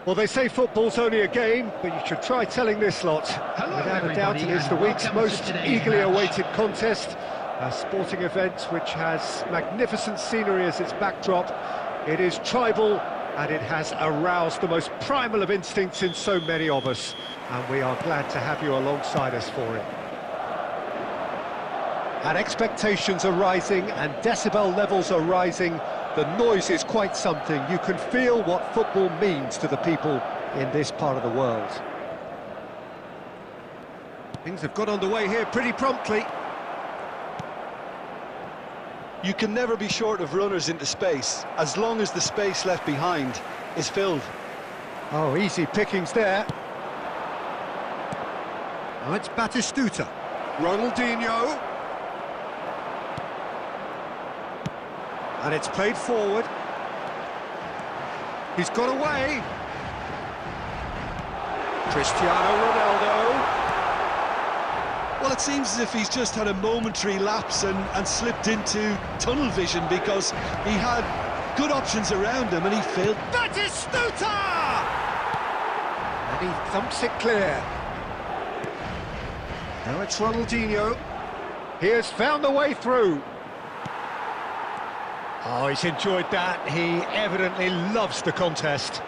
Well, they say football's only a game, but you should try telling this lot. Without a doubt, it is the week's most eagerly awaited contest. A sporting event which has magnificent scenery as its backdrop. It is tribal, and it has aroused the most primal of instincts in so many of us. And we are glad to have you alongside us for it. And expectations are rising, and decibel levels are rising. The noise is quite something. You can feel what football means to the people in this part of the world. Things have got underway here pretty promptly. You can never be short of runners into space, as long as the space left behind is filled. Oh, easy pickings there. Now it's Batistuta. Ronaldinho. And it's played forward. He's got away. Cristiano Ronaldo. Well, it seems as if he's just had a momentary lapse and slipped into tunnel vision, because he had good options around him and he failed. Batistuta! And he thumps it clear. Now it's Ronaldinho. He has found the way through. Oh, he's enjoyed that. He evidently loves the contest.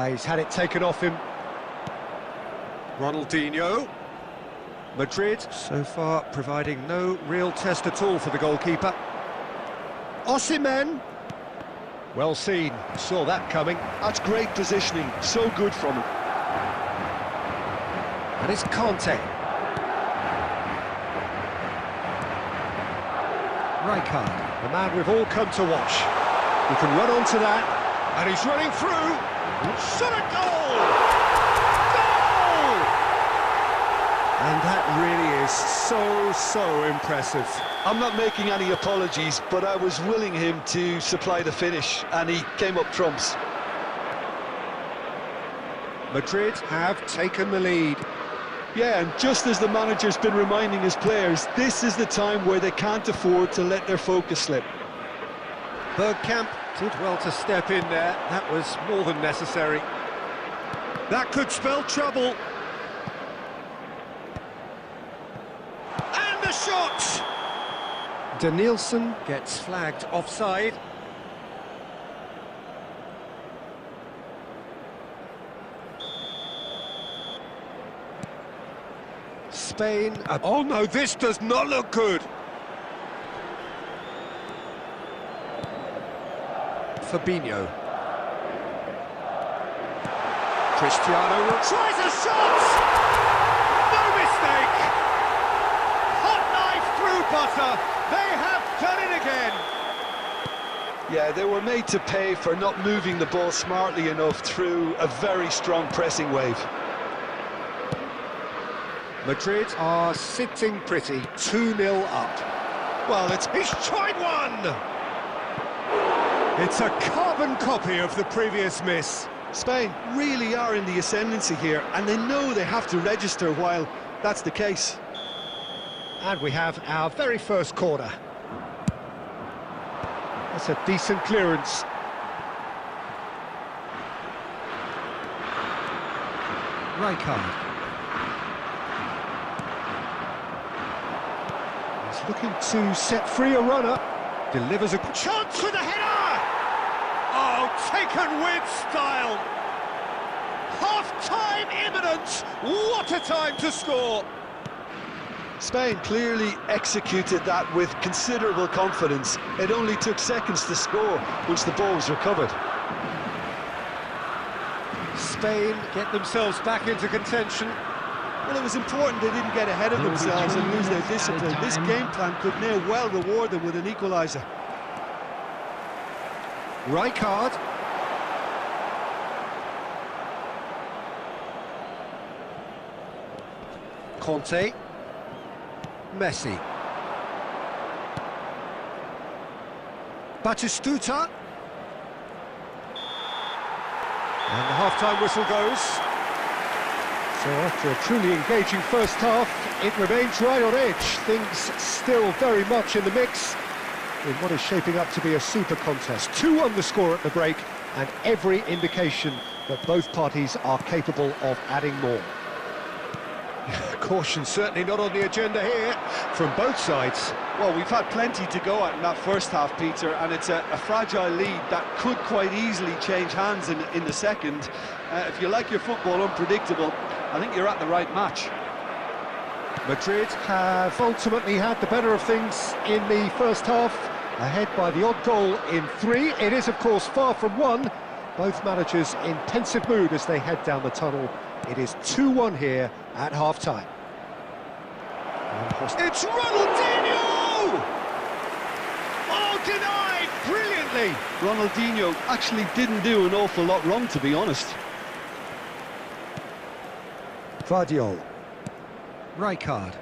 He's had it taken off him. Ronaldinho. Madrid, so far, providing no real test at all for the goalkeeper. Osimhen. Well seen. Saw that coming. That's great positioning. So good from him. And it's Conte. Rijkaard, the man we've all come to watch. He can run onto that, and he's running through. Shot a goal! Goal! And that really is so impressive. I'm not making any apologies, but I was willing him to supply the finish, and he came up trumps. Madrid have taken the lead. Yeah, and just as the manager's been reminding his players, this is the time where they can't afford to let their focus slip. Bergkamp did well to step in there. That was more than necessary. That could spell trouble. And the shot! Danielson gets flagged offside. Spain. Oh no, this does not look good. Fabinho. Cristiano tries a shot! No mistake! Hot knife through butter. They have done it again. Yeah, they were made to pay for not moving the ball smartly enough through a very strong pressing wave. Madrid are sitting pretty, 2-0 up. Well, he's tried one! It's a carbon copy of the previous miss. Spain really are in the ascendancy here, and they know they have to register while that's the case. And we have our very first corner. That's a decent clearance. Rijkaard. Looking to set free a runner. Delivers a chance with a header! Oh, taken with style! Half-time imminent! What a time to score! Spain clearly executed that with considerable confidence. It only took seconds to score once the ball was recovered. Spain get themselves back into contention. Well, it was important they didn't get ahead of themselves and lose their discipline. This game plan could now well reward them with an equaliser. Rijkaard. Conte. Messi. Batistuta. And the half-time whistle goes. So after a truly engaging first half, it remains right on edge. Things still very much in the mix. in what is shaping up to be a super contest. 2-1 the score at the break, and every indication that both parties are capable of adding more. Caution certainly not on the agenda here from both sides. Well, we've had plenty to go at in that first half, Peter, and it's a fragile lead that could quite easily change hands in the second. If you like your football unpredictable, I think you're at the right match. Madrid have ultimately had the better of things in the first half, ahead by the odd goal in 3. It is, of course, far from 1. Both managers in pensive mood as they head down the tunnel. It is 2-1 here at half-time. It's Ronaldinho! Oh, denied brilliantly! Ronaldinho actually didn't do an awful lot wrong, to be honest. Guardiola. Rijkaard.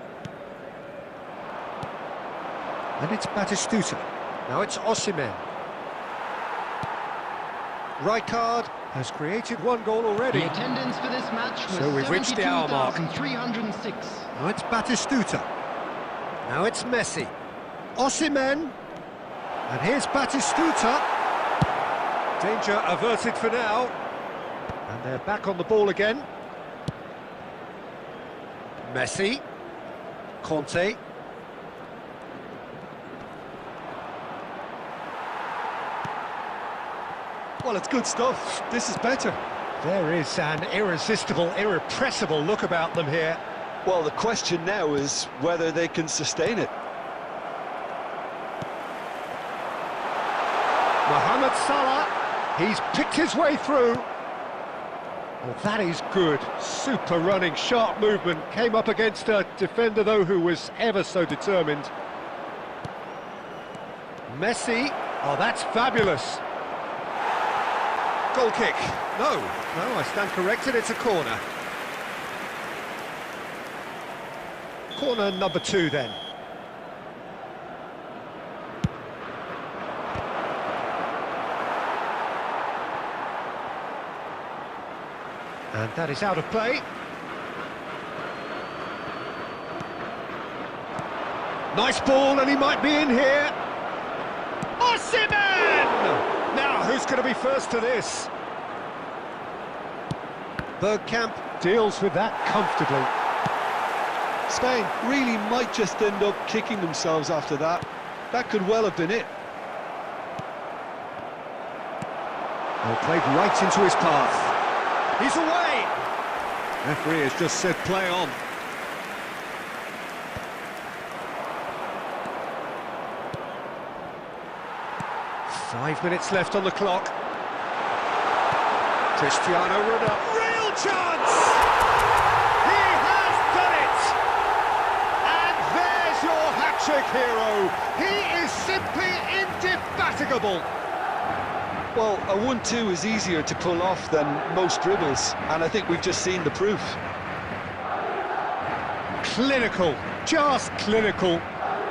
And it's Batistuta. Now it's Osimhen. Rijkaard has created 1 goal already. The attendance for this match was So we've reached the hour mark. 72,306. Now it's Batistuta. Now it's Messi. Osimhen. And here's Batistuta. Danger averted for now. And they're back on the ball again. Messi. Conte. Well, it's good stuff. This is better. There is an irresistible, irrepressible look about them here. Well, the question now is whether they can sustain it. Mohamed Salah, he's picked his way through. Well, that is good. Super running, sharp movement. Came up against a defender, though, who was ever so determined. Messi, oh, that's fabulous. Goal kick. No, I stand corrected, it's a corner. Corner number 2 then. And that is out of play. Nice ball, and he might be in here. Osimhen! Now, who's going to be first to this? Bergkamp deals with that comfortably. Spain really might just end up kicking themselves after that. That could well have been it. Well, played right into his path. He's away! Referee has just said play on. Five minutes left on the clock. Cristiano Ronaldo. Real chance! He has done it! And there's your hat-trick hero. He is simply indefatigable. Well, a 1-2 is easier to pull off than most dribbles, and I think we've just seen the proof. Clinical, just clinical.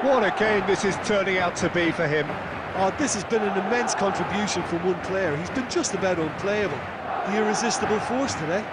What a game this is turning out to be for him. Oh, this has been an immense contribution from one player. He's been just about unplayable. The irresistible force today.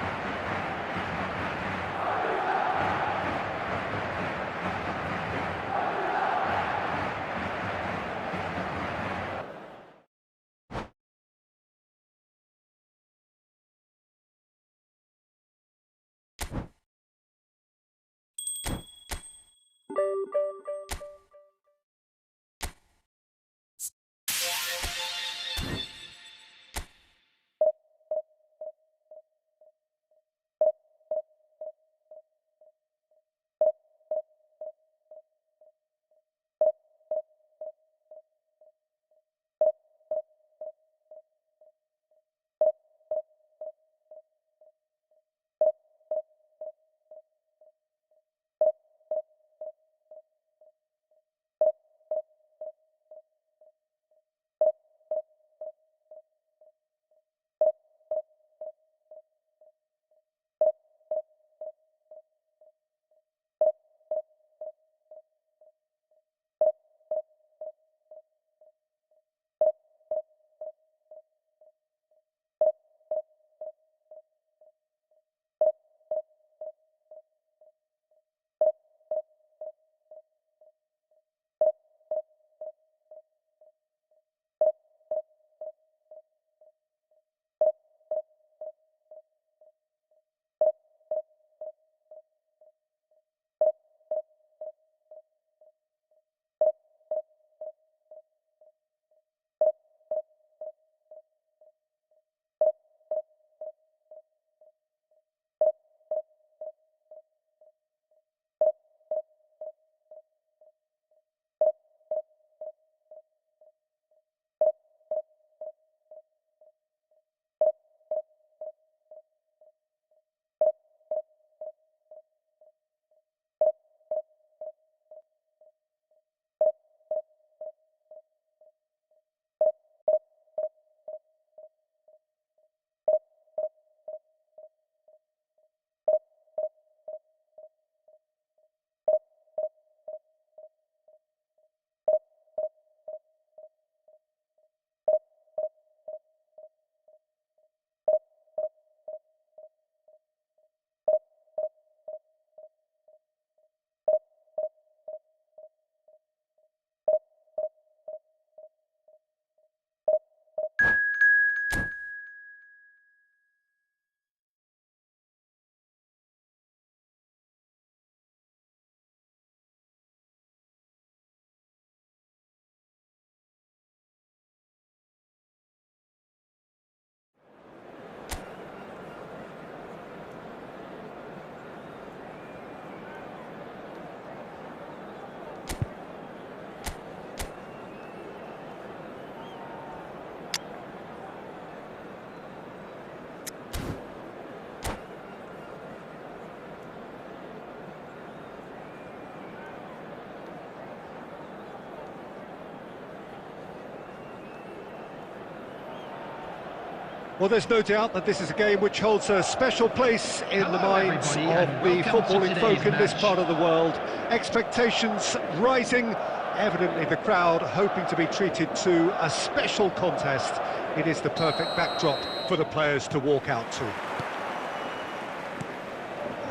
Well, there's no doubt that this is a game which holds a special place in the minds of the footballing folk in this part of the world. Expectations rising, evidently the crowd hoping to be treated to a special contest. It is the perfect backdrop for the players to walk out to.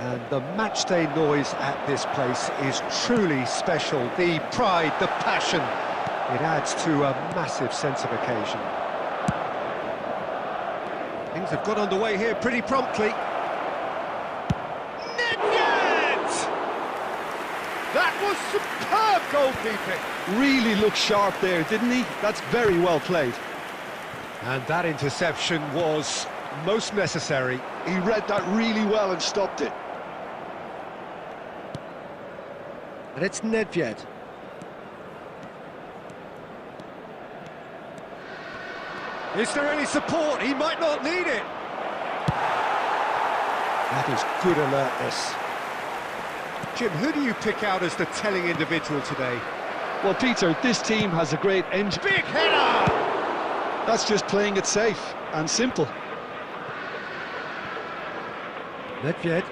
And the matchday noise at this place is truly special. The pride, the passion, it adds to a massive sense of occasion. Things have got underway here pretty promptly. Nedved! That was superb goalkeeping. Really looked sharp there, didn't he? That's very well played. And that interception was most necessary. He read that really well and stopped it. And it's Nedved. Is there any support? He might not need it. That is good alertness. Jim, who do you pick out as the telling individual today? Well, Peter, this team has a great engine. Big header! That's just playing it safe and simple. Nedved.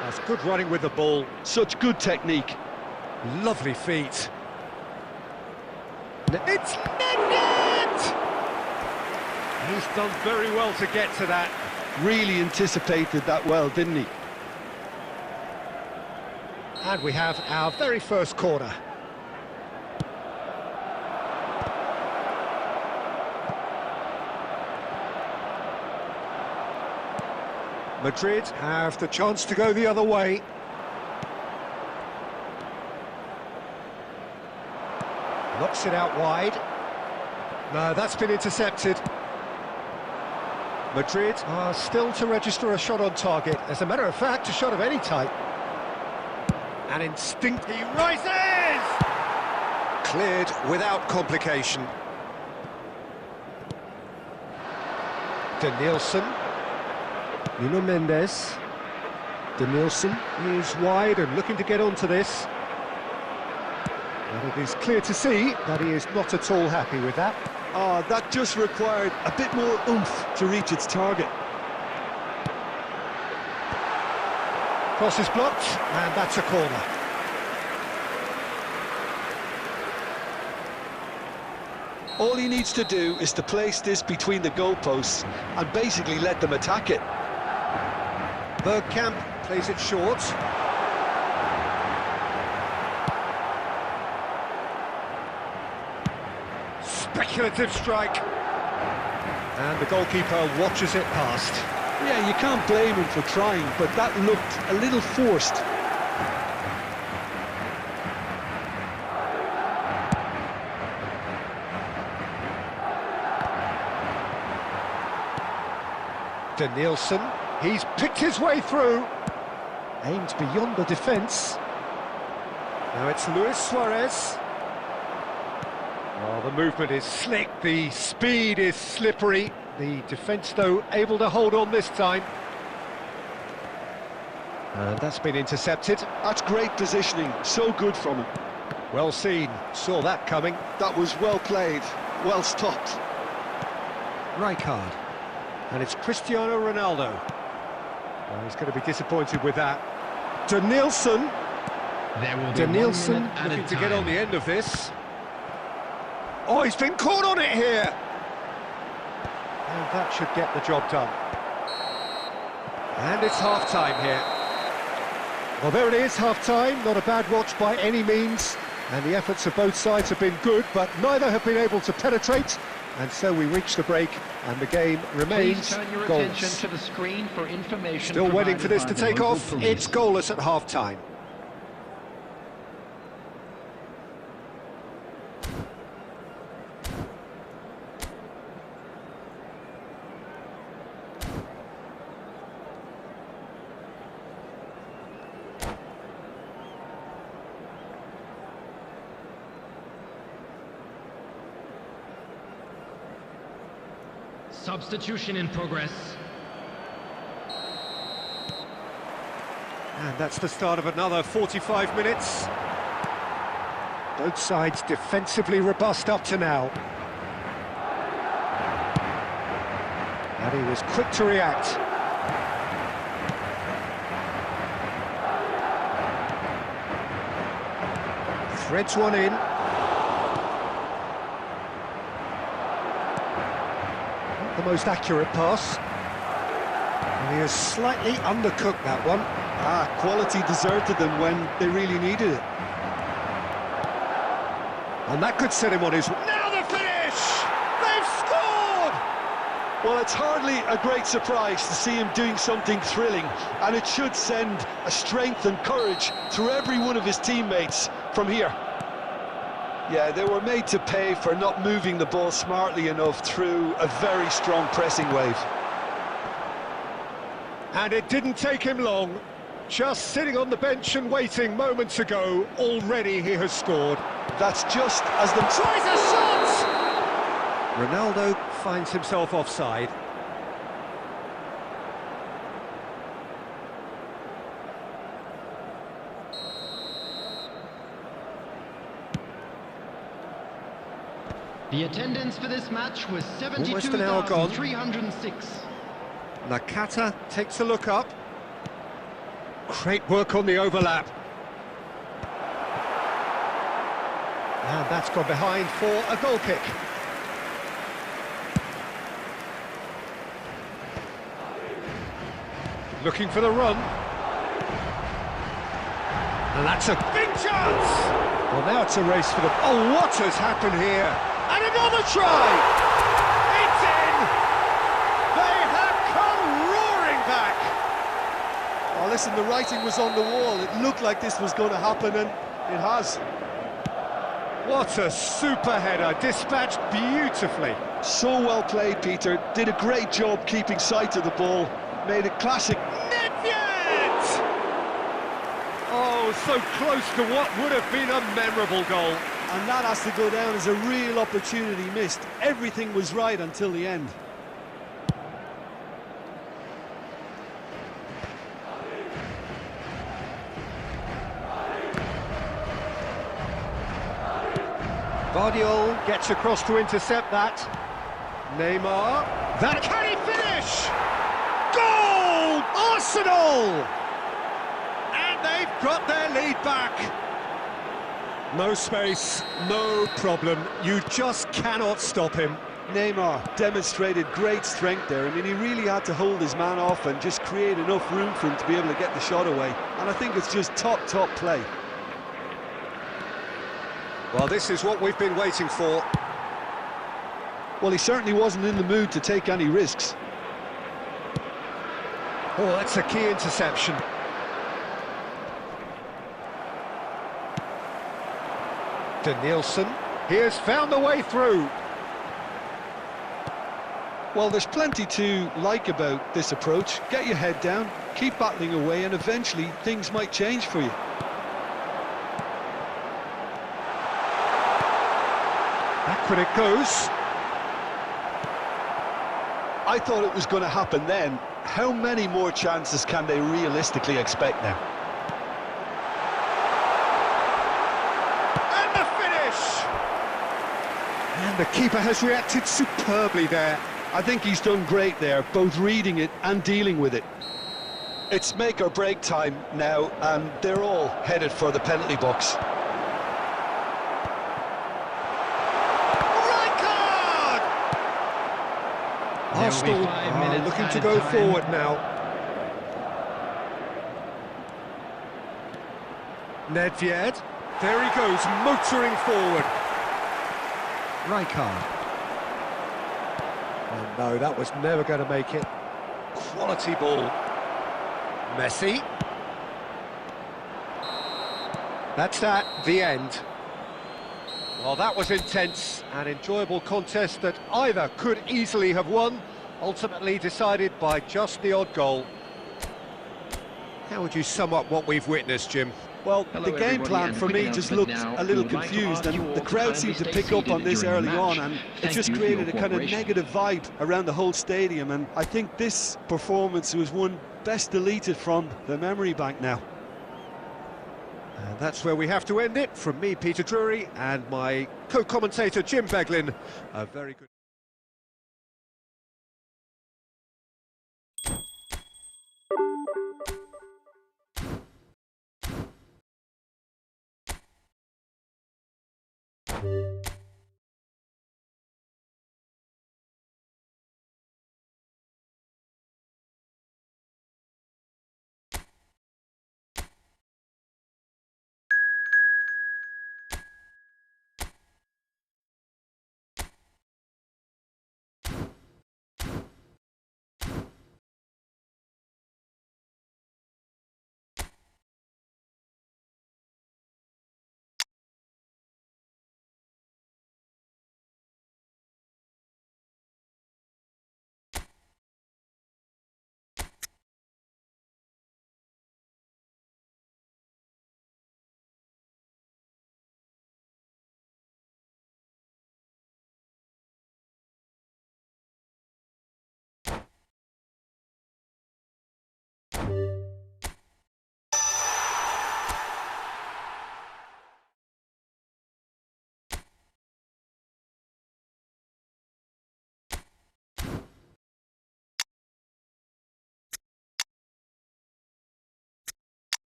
That's good running with the ball. Such good technique. Lovely feet. It's Nedved! He's done very well to get to that. Really anticipated that well, didn't he? And we have our very first corner. Madrid have the chance to go the other way. Knocks it out wide. No, that's been intercepted. Madrid are still to register a shot on target. As a matter of fact, a shot of any type. An instinct. He rises! Cleared without complication. Danielson. Nuno Mendes. Danielson is wide and looking to get onto this. And it is clear to see that he is not at all happy with that. That just required a bit more oomph to reach its target. Cross is blocked, and that's a corner. All he needs to do is to place this between the goalposts and basically let them attack it. Bergkamp plays it short. Speculative strike. And the goalkeeper watches it past. Yeah, you can't blame him for trying, but that looked a little forced. Danielson, he's picked his way through. Aimed beyond the defence. Now it's Luis Suarez. Oh, the movement is slick, the speed is slippery. The defence, though, able to hold on this time. And that's been intercepted. That's great positioning, so good from him. Well seen, saw that coming. That was well played, well stopped. Rijkaard. And it's Cristiano Ronaldo. Oh, he's going to be disappointed with that. Danielson. Danielson looking to get on the end of this. Oh, he's been caught on it here. And that should get the job done. And it's half-time here. Well, there it is, half-time. Not a bad watch by any means. And the efforts of both sides have been good, but neither have been able to penetrate. And so we reach the break, and the game remains goalless. To the screen for information. Still waiting for this to take off. It's goalless at half-time. Substitution in progress. And that's the start of another 45 minutes. Both sides defensively robust up to now. But he was quick to react. Threads one in. Not the most accurate pass. And he has slightly undercooked that one. Quality deserted them when they really needed it. And that could set him on his... Now the finish! They've scored! Well, it's hardly a great surprise to see him doing something thrilling, and it should send a strength and courage through every one of his teammates from here. Yeah, they were made to pay for not moving the ball smartly enough through a very strong pressing wave. And it didn't take him long. Just sitting on the bench and waiting moments ago, already he has scored. That's just as the... Tries a shot! Ronaldo finds himself offside. The attendance for this match was Almost an hour gone. 72,306. Nakata takes a look up. Great work on the overlap. And that's gone behind for a goal kick. Looking for the run. And that's a big chance! Well, now it's a race for the... Oh, what has happened here? And another try! It's in! They have come roaring back! Oh, listen, the writing was on the wall. It looked like this was going to happen, and it has. What a super header, dispatched beautifully. So well played, Peter. Did a great job keeping sight of the ball. Made it classic. Nedved! Oh, so close to what would have been a memorable goal. And that has to go down as a real opportunity missed. Everything was right until the end. Guardiola gets across to intercept that. Neymar. That can he finish? Goal! Arsenal! And they've got their lead back. No space, no problem. You just cannot stop him. Neymar demonstrated great strength there. I mean, he really had to hold his man off and just create enough room for him to be able to get the shot away. And I think it's just top play. Well, this is what we've been waiting for. Well, he certainly wasn't in the mood to take any risks. Oh, that's a key interception. Danielson, he has found the way through. Well, there's plenty to like about this approach. Get your head down, keep battling away, and eventually things might change for you. Backward it goes. I thought it was going to happen then. How many more chances can they realistically expect now? And the finish! And the keeper has reacted superbly there. I think he's done great there, both reading it and dealing with it. It's make or break time now, and they're all headed for the penalty box. Arsenal looking to go forward now. Nedved, there he goes, motoring forward. Rijkaard. Oh no, that was never going to make it. Quality ball. Messi. That's that, the end. Well, that was intense, an enjoyable contest that either could easily have won, ultimately decided by just the odd goal. How would you sum up what we've witnessed, Jim? Well, the game plan for me just looked a little confused, and the crowd seemed to pick up on this early on, and it just created a kind of negative vibe around the whole stadium, and I think this performance was one best deleted from the memory bank now. And that's where we have to end it. From me, Peter Drury, and my co-commentator, Jim Beglin. A very good...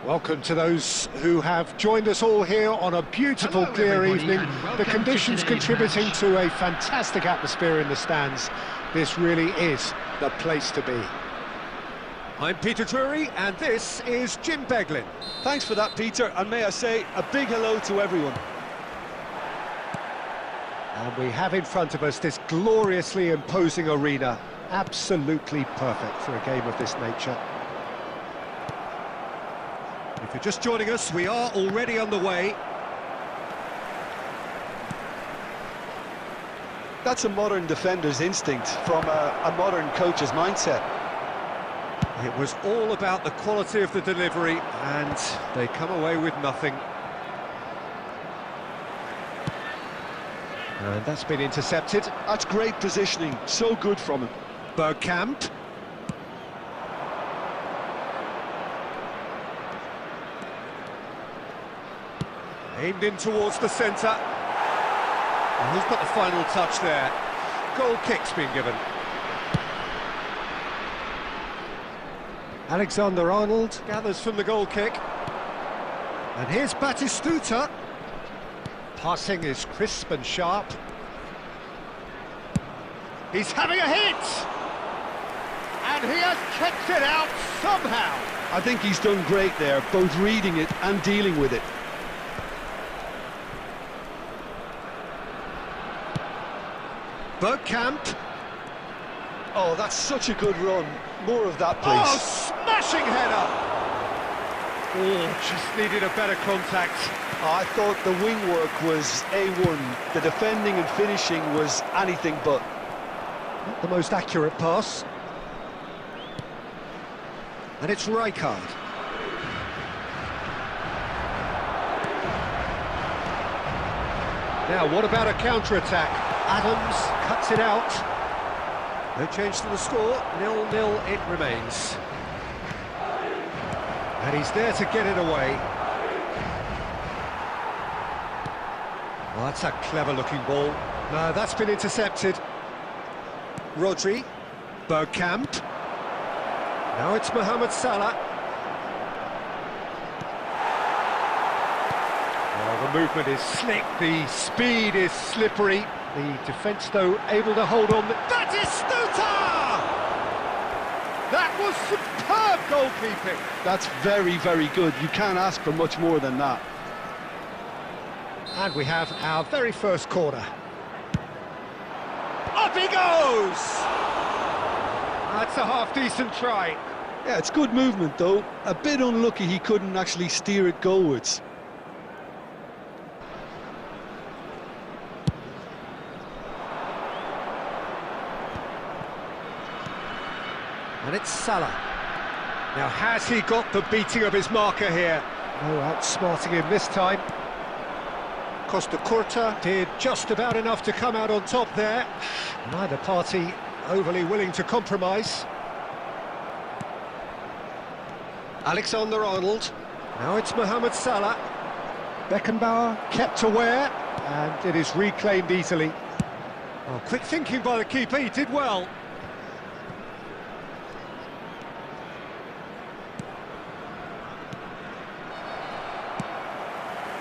Welcome to those who have joined us all here on a beautiful, clear evening. The conditions contributing to a fantastic atmosphere in the stands. This really is the place to be. I'm Peter Drury, and this is Jim Beglin. Thanks for that, Peter, and may I say a big hello to everyone. And we have in front of us this gloriously imposing arena. Absolutely perfect for a game of this nature. If you're just joining us, we are already underway. That's a modern defender's instinct from a modern coach's mindset. It was all about the quality of the delivery, and they come away with nothing. And that's been intercepted. That's great positioning, so good from him. Bergkamp. Aimed in towards the centre. And who's got the final touch there? Goal kick's been given. Alexander-Arnold gathers from the goal kick. And here's Batistuta. Passing is crisp and sharp. He's having a hit! And he has kept it out somehow. I think he's done great there, both reading it and dealing with it. Bergkamp. Oh, that's such a good run. More of that, please. Oh, smashing header! Oh, just needed a better contact. I thought the wing work was A1. The defending and finishing was anything but. Not the most accurate pass. And it's Rijkaard. Now, what about a counter-attack? Adams cuts it out. No change to the score, 0-0 it remains. And he's there to get it away. Well, that's a clever-looking ball. No, that's been intercepted. Rodri, Bergkamp. Now it's Mohamed Salah. Oh, the movement is slick, the speed is slippery. The defence, though, able to hold on. Batistuta! That was superb goalkeeping. That's very, very good. You can't ask for much more than that. And we have our very first corner. Up he goes! That's a half-decent try. Yeah, it's good movement, though. A bit unlucky he couldn't actually steer it goalwards. And it's Salah. Now, has he got the beating of his marker here? No outsmarting him this time. Costa Curta did just about enough to come out on top there. Neither party overly willing to compromise. Alexander-Arnold. Now it's Mohamed Salah. Beckenbauer kept aware, and it is reclaimed easily. Oh, quick thinking by the keeper, he did well.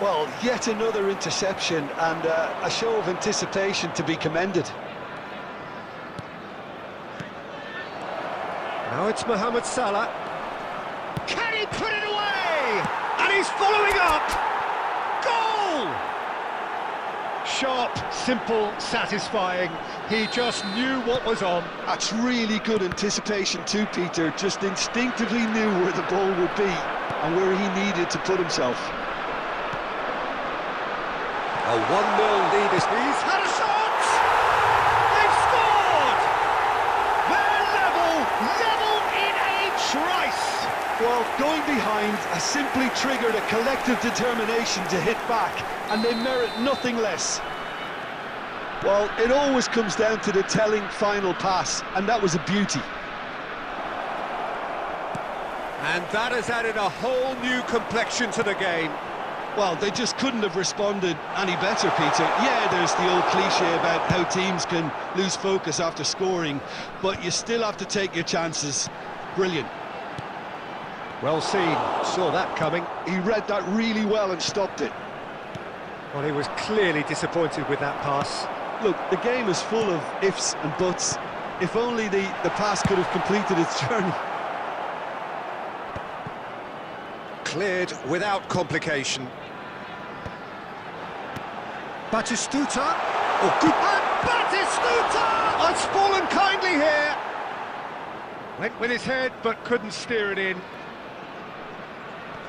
Well, yet another interception and a show of anticipation to be commended. Now it's Mohamed Salah. Can he put it away? And he's following up! Goal! Sharp, simple, satisfying. He just knew what was on. That's really good anticipation too, Peter. Just instinctively knew where the ball would be and where he needed to put himself. A 1-0 lead is... He's had a shot! They've scored! They're level in a trice! Well, going behind has simply triggered a collective determination to hit back, and they merit nothing less. Well, it always comes down to the telling final pass, and that was a beauty. And that has added a whole new complexion to the game. Well, they just couldn't have responded any better, Peter. Yeah, there's the old cliche about how teams can lose focus after scoring, but you still have to take your chances. Brilliant. Well seen, saw that coming. He read that really well and stopped it. Well, he was clearly disappointed with that pass. Look, the game is full of ifs and buts. If only the pass could have completed its journey. Cleared without complication. Batistuta. Oh, good. And Batistuta! It's fallen kindly here. Went with his head, but couldn't steer it in.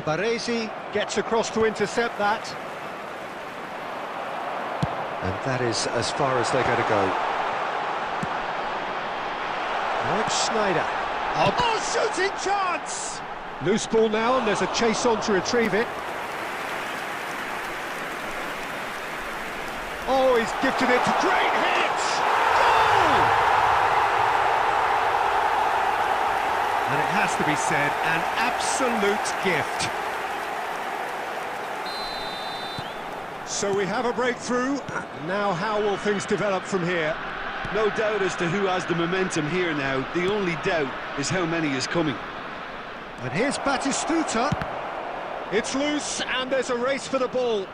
Baresi gets across to intercept that. And that is as far as they're going to go. Now it's Schneider. Oh, shooting chance! Loose ball now, and there's a chase on to retrieve it. Oh, he's gifted it. Great hit! Goal! And it has to be said, an absolute gift. So we have a breakthrough. Now how will things develop from here? No doubt as to who has the momentum here now. The only doubt is how many is coming. And here's Batistuta. It's loose, and there's a race for the ball.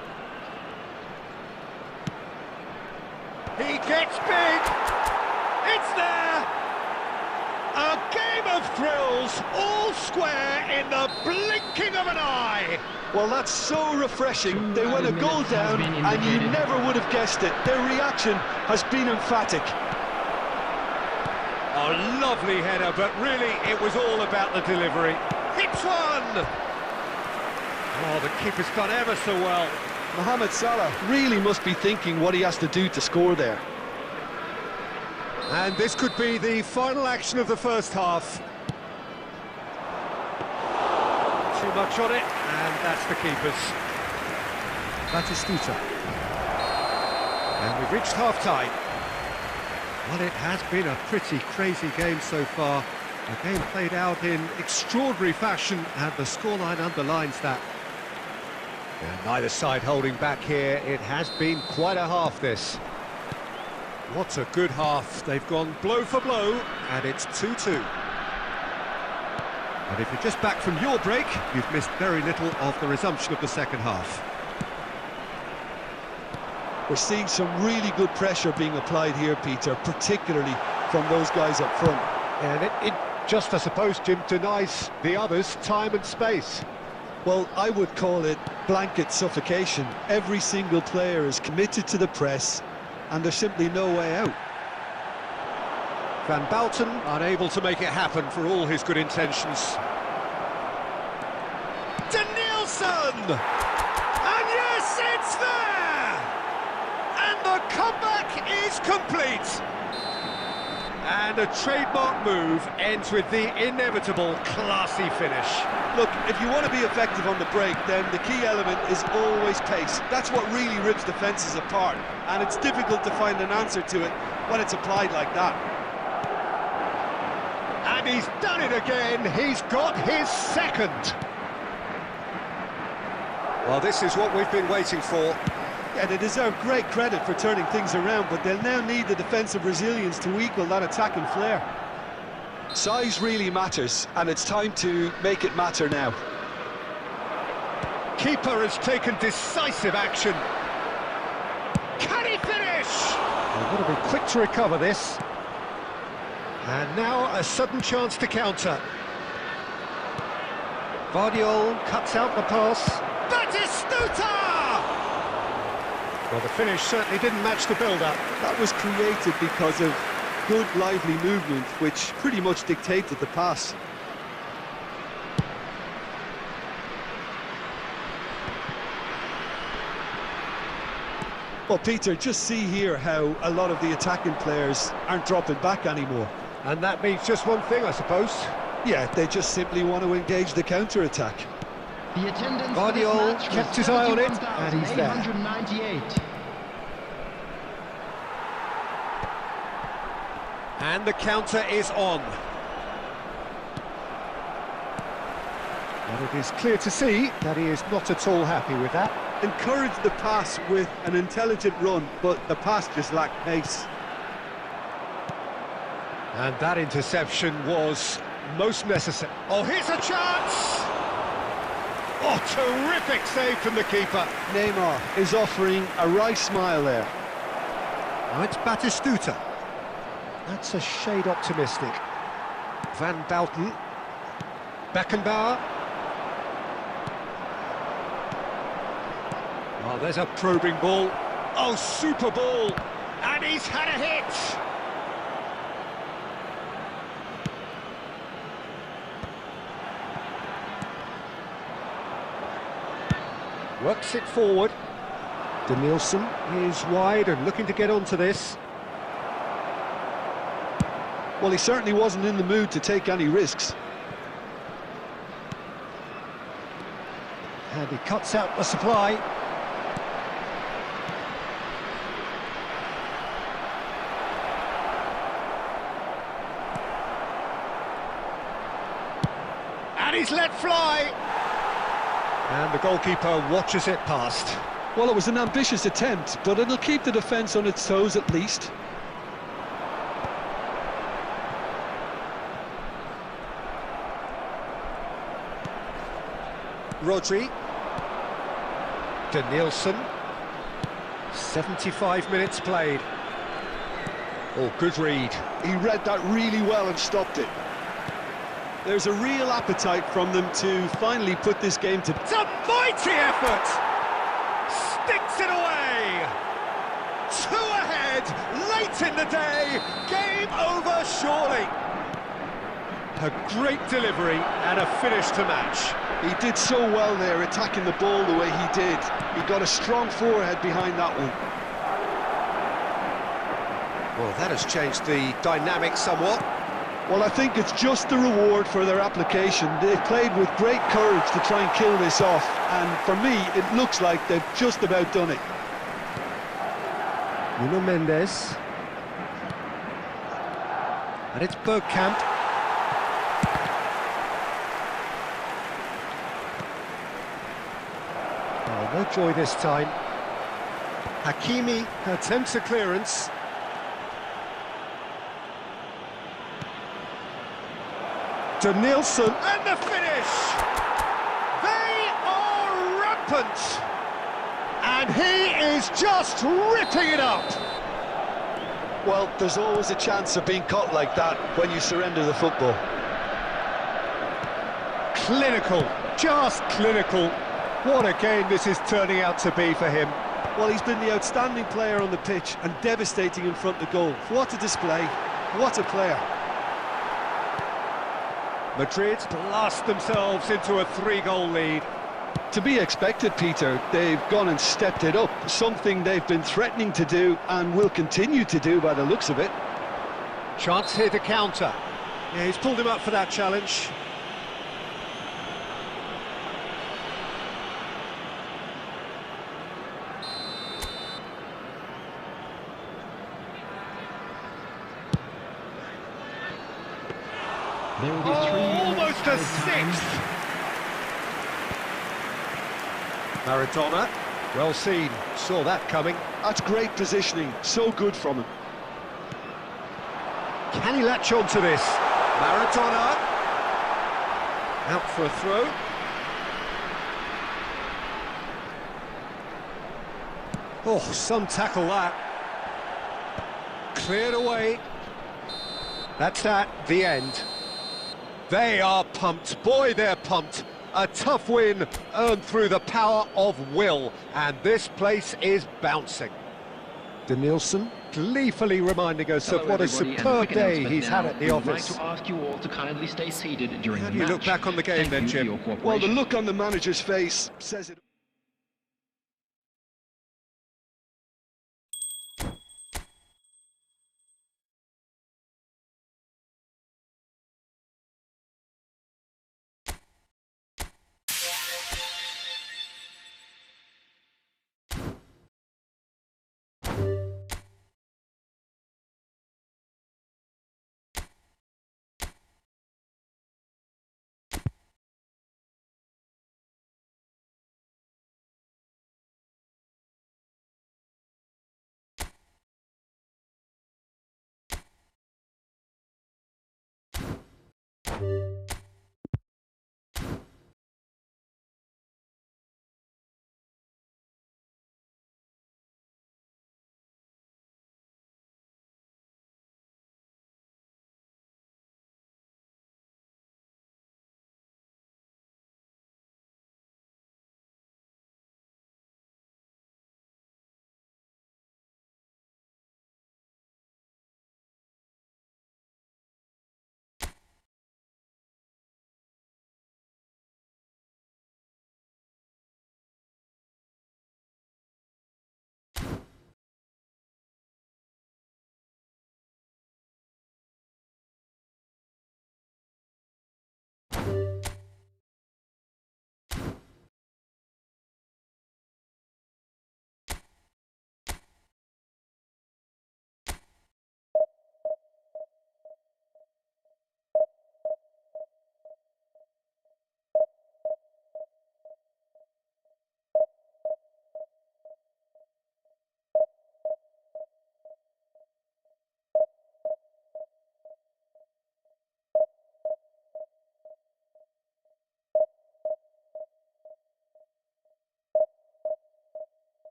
He gets big. It's there. A game of thrills, all square in the blinking of an eye. Well, that's so refreshing. They went a goal down, and you never would have guessed it. Their reaction has been emphatic. A lovely header, but really it was all about the delivery. Hits one! Oh, the keeper's done ever so well. Mohamed Salah really must be thinking what he has to do to score there. And this could be the final action of the first half. Too much on it, and that's the keeper's. Batistuta. And we've reached half-time. Well, it has been a pretty crazy game so far. The game played out in extraordinary fashion, and the scoreline underlines that. And neither side holding back here. It has been quite a half, this. What a good half. They've gone blow for blow, and it's 2-2. And if you're just back from your break, you've missed very little of the resumption of the second half. We're seeing some really good pressure being applied here, Peter, particularly from those guys up front. And it just, I suppose, Jim, denies the others time and space. Well, I would call it blanket suffocation. Every single player is committed to the press, and there's simply no way out. Van Bouten unable to make it happen for all his good intentions. Danielson! And yes, it's there! And the comeback is complete! And a trademark move ends with the inevitable classy finish. Look, if you want to be effective on the break, then the key element is always pace. That's what really rips defences apart, and it's difficult to find an answer to it when it's applied like that. And he's done it again, he's got his second. Well, this is what we've been waiting for. Yeah, they deserve great credit for turning things around, but they'll now need the defensive resilience to equal that attacking flair. Size really matters, and it's time to make it matter now. Keeper has taken decisive action. Can he finish? They've got to be quick to recover this. And now a sudden chance to counter. Vardiol cuts out the pass. Batistuta! Well, the finish certainly didn't match the build-up. That was created because of good, lively movement, which pretty much dictated the pass. Well, Peter, just see here how a lot of the attacking players aren't dropping back anymore. And that means just one thing, I suppose. Yeah, they just simply want to engage the counter-attack. The attendance Vardiol kept his eye on it, and he's there. 898. And the counter is on. But it is clear to see that he is not at all happy with that. Encouraged the pass with an intelligent run, but the pass just lacked pace. And that interception was most necessary. Oh, here's a chance! Oh, terrific save from the keeper. Neymar is offering a wry smile there. Now it's Batistuta. That's a shade optimistic. Van Bouten. Beckenbauer. Oh, there's a probing ball. Oh, super ball. And he's had a hit. Works it forward. Danielson is wide and looking to get onto this. Well, he certainly wasn't in the mood to take any risks. And he cuts out the supply. And he's let fly. And the goalkeeper watches it past. Well, it was an ambitious attempt, but it'll keep the defence on its toes at least. Rodri. Danielson. 75 minutes played. Oh, good read. He read that really well and stopped it. There's a real appetite from them to finally put this game to... It's a mighty effort! Sticks it away! 2 ahead, late in the day, game over surely. A great delivery and a finish to match. He did so well there, attacking the ball the way he did. He got a strong forehead behind that one. Well, that has changed the dynamic somewhat. Well, I think it's just the reward for their application. They've played with great courage to try and kill this off, and for me, it looks like they've just about done it. Nuno Mendes. And it's Bergkamp. Oh, no joy this time. Hakimi attempts a clearance. Danielson, and the finish! They are rampant! And he is just ripping it up! Well, there's always a chance of being caught like that when you surrender the football. Clinical, just clinical. What a game this is turning out to be for him. Well, he's been the outstanding player on the pitch and devastating in front of goal. What a display, what a player. Madrid blast themselves into a 3-goal lead. To be expected, Peter. They've gone and stepped it up, something they've been threatening to do and will continue to do by the looks of it. Chance here to counter. Yeah, he's pulled him up for that challenge. There will be 3 Almost a sixth. Maradona, well seen, saw that coming. That's great positioning, so good from him. Can he latch on to this? Maradona, out for a throw. Oh, some tackle that. Cleared away. That's the end. They are pumped, boy they're pumped. A tough win earned through the power of will, and this place is bouncing. Denilson gleefully reminding us of what a superb day he's had at the office. I'd like to ask you all to kindly stay seated during How the do you match. look back on the game then, Thank you for Jim? your Well, the cooperation. look on the manager's face says it.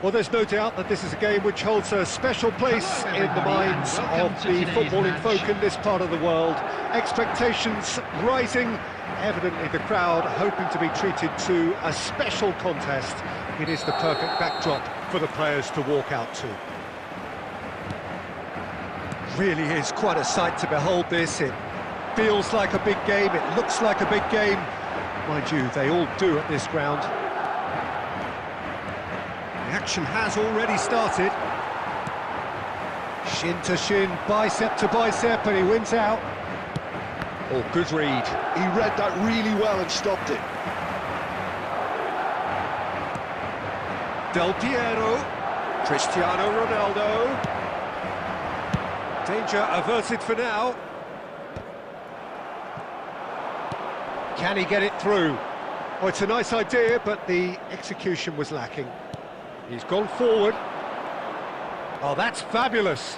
Well, there's no doubt that this is a game which holds a special place in the minds of the footballing folk in this part of the world. Expectations rising, evidently the crowd hoping to be treated to a special contest. It is the perfect backdrop for the players to walk out to. Really is quite a sight to behold this. It feels like a big game, it looks like a big game. Mind you, they all do at this ground. The action has already started. Shin to shin, bicep to bicep, and he wins out. Oh, good read. He read that really well and stopped it. Del Piero, Cristiano Ronaldo. Danger averted for now. Can he get it through? Oh, it's a nice idea, but the execution was lacking. He's gone forward. Oh, that's fabulous.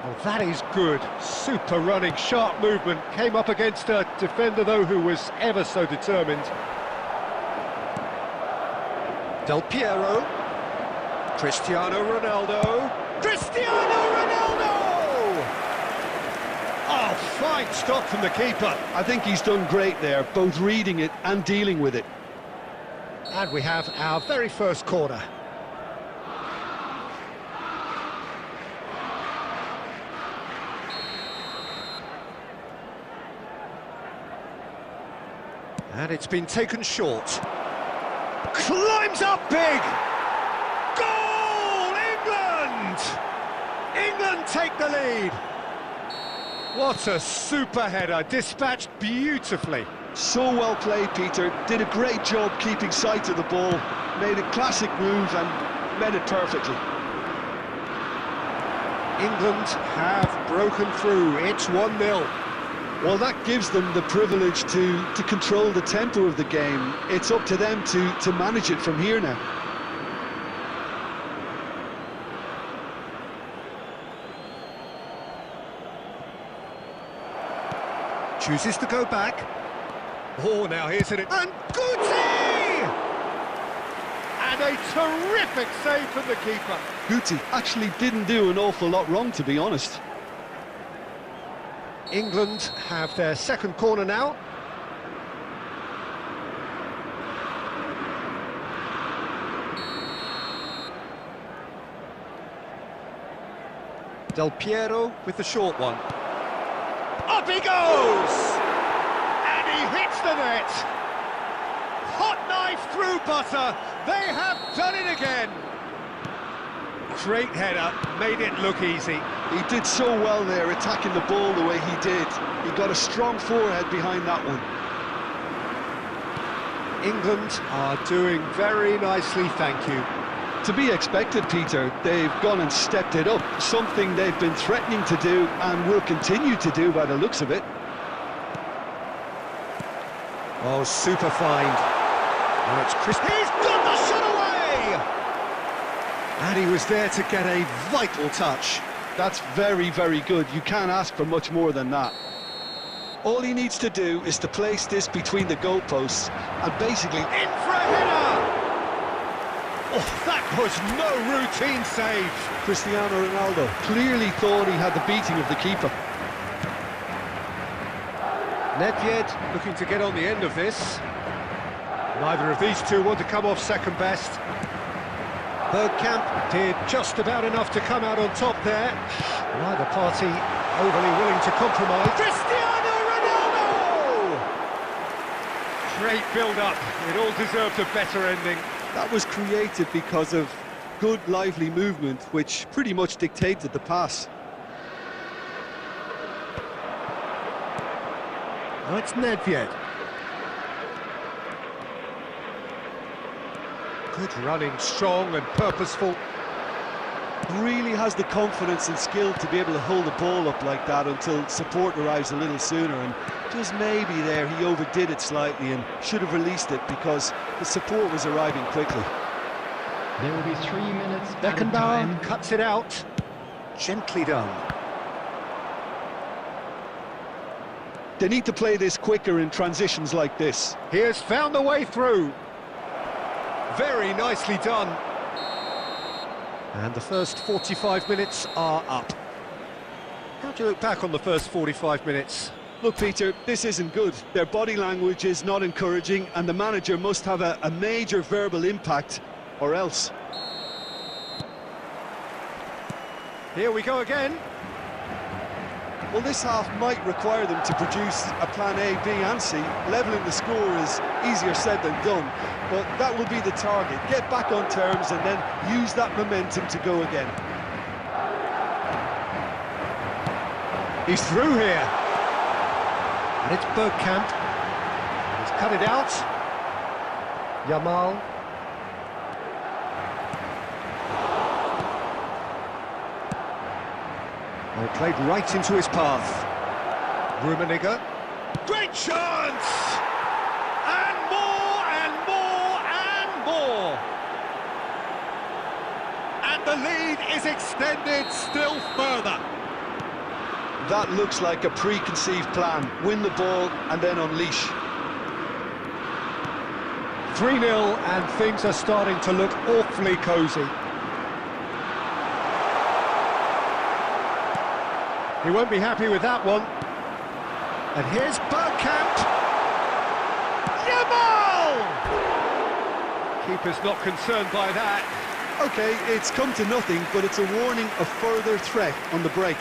Oh, that is good. Super running, sharp movement. Came up against a defender, though, who was ever so determined. Del Piero. Cristiano Ronaldo. Cristiano Ronaldo! Oh, fine stop from the keeper. I think he's done great there, both reading it and dealing with it. And we have our very first corner. And it's been taken short. Climbs up big! Goal! England! England take the lead. What a super header, dispatched beautifully. So well played, Peter. Did a great job keeping sight of the ball. Made a classic move and read it perfectly. England have broken through. It's 1-0. Well, that gives them the privilege to control the tempo of the game. It's up to them to manage it from here now. Chooses to go back. Oh, now here's it. And Guti! And a terrific save from the keeper. Guti actually didn't do an awful lot wrong, to be honest. England have their second corner now. Del Piero with the short one. Up he goes! And he hits the net! Hot knife through butter! They have done it again! Great header, made it look easy. He did so well there, attacking the ball the way he did. He got a strong forehead behind that one. England are doing very nicely, thank you. To be expected, Peter. They've gone and stepped it up, something they've been threatening to do and will continue to do by the looks of it. Oh, super find. Now it's Chris. He's got the shot away! And he was there to get a vital touch. That's very, very good. You can't ask for much more than that. All he needs to do is to place this between the goalposts and basically... In for a header! Oh, that was no routine save. Cristiano Ronaldo clearly thought he had the beating of the keeper. Nedved looking to get on the end of this. Neither of these two want to come off second best. Bergkamp did just about enough to come out on top there. Neither party overly willing to compromise. Cristiano Ronaldo! Great build-up. It all deserved a better ending. That was created because of good, lively movement, which pretty much dictated the pass. Now it's Nedved. Good running, strong and purposeful. Really has the confidence and skill to be able to hold the ball up like that until support arrives a little sooner, and just maybe there he overdid it slightly and should have released it because the support was arriving quickly. There will be 3 minutes added time. Beckenbauer cuts it out. Gently done. They need to play this quicker in transitions like this. He has found the way through. Very nicely done. And the first 45 minutes are up. How do you look back on the first 45 minutes? Look, Peter, this isn't good. Their body language is not encouraging, and the manager must have a major verbal impact, or else. Here we go again. Well, this half might require them to produce a plan A, B and C. Levelling the score is easier said than done, but that will be the target. Get back on terms and then use that momentum to go again. He's through here. And it's Bergkamp. He's cut it out. Yamal. Well, played right into his path. Rummenigge. Great chance! And more, and more, and more! And the lead is extended still further. That looks like a preconceived plan. Win the ball and then unleash. 3-0 and things are starting to look awfully cosy. He won't be happy with that one. And here's Bergkamp. Yamal! Keeper's not concerned by that. OK, it's come to nothing, but it's a warning of further threat on the break.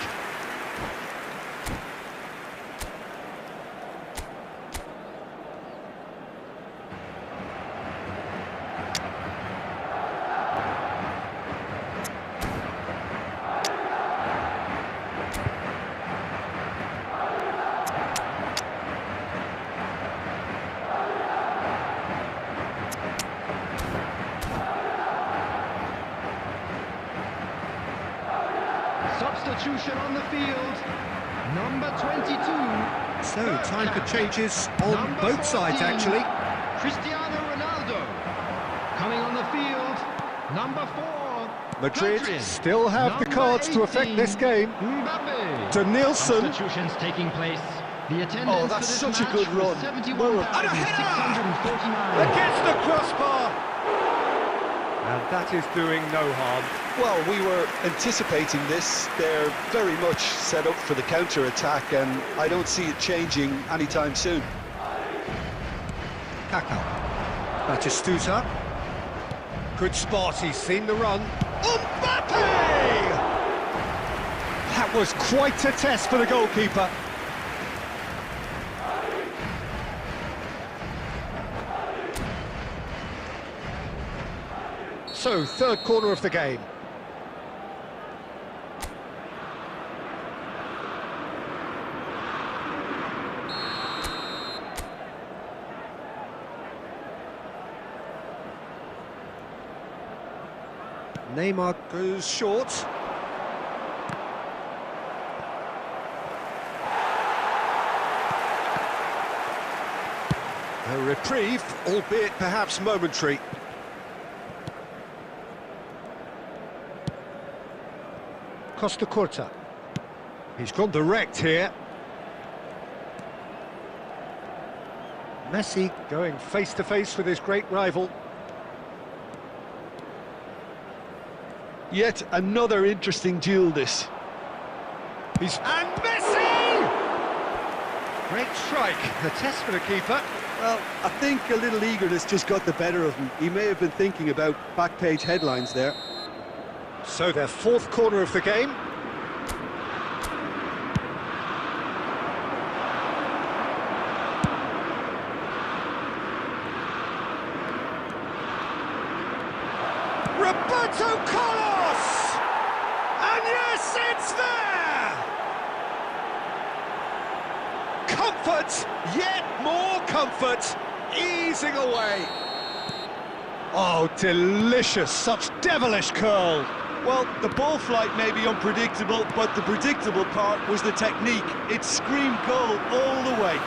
Substitution on the field, number 22. So, time for changes on both sides, actually. Cristiano Ronaldo. Coming on the field, number 4. Madrid still have the cards to affect this game. Mbappe. To Nielsen. Substitutions taking place. The attendance that's for this such a match good was run. 71,649. Against the crossbar. And that is doing no harm. Well, we were anticipating this. They're very much set up for the counter-attack, and I don't see it changing anytime soon. Kaká. Batistuta. Good spot, he's seen the run. Mbappe! That was quite a test for the goalkeeper. So, third corner of the game. Neymar goes short. A reprieve, albeit perhaps momentary. Costa Curta. He's gone direct here. Messi going face-to-face with his great rival. Yet another interesting duel, this. And Messi! Great strike, a test for the keeper. Well, I think a little eagerness just got the better of him. He may have been thinking about back-page headlines there. So their fourth corner of the game. Roberto Carlos! And yes, it's there! Comfort, yet more comfort, easing away. Oh, delicious, such devilish curl. Well, the ball flight may be unpredictable, but the predictable part was the technique. It screamed goal all the way.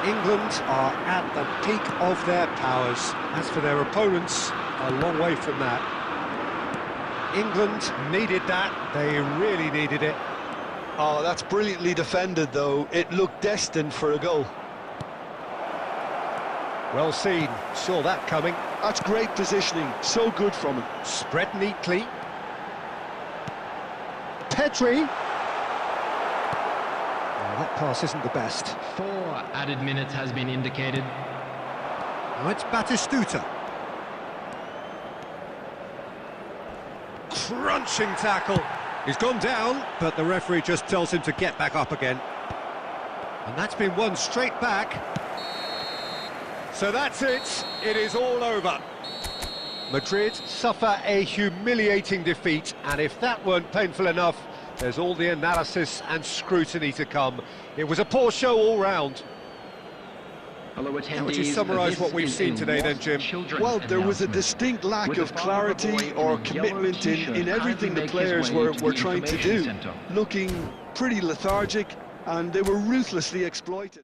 England are at the peak of their powers. As for their opponents, a long way from that. England needed that, they really needed it. Oh, that's brilliantly defended, though. It looked destined for a goal. Well seen, saw that coming. That's great positioning, so good from him. Spread neatly. Pedri. Oh, that pass isn't the best. 4 added minutes has been indicated. Now it's Batistuta. Crunching tackle. He's gone down, but the referee just tells him to get back up again. And that's been won straight back. So that's it. It is all over. Madrid suffer a humiliating defeat, and if that weren't painful enough, there's all the analysis and scrutiny to come. It was a poor show all round. How would you summarise what we've seen today then, Jim? Well, there was a distinct lack of clarity or commitment in everything the players were trying to do. Looking pretty lethargic, and they were ruthlessly exploited.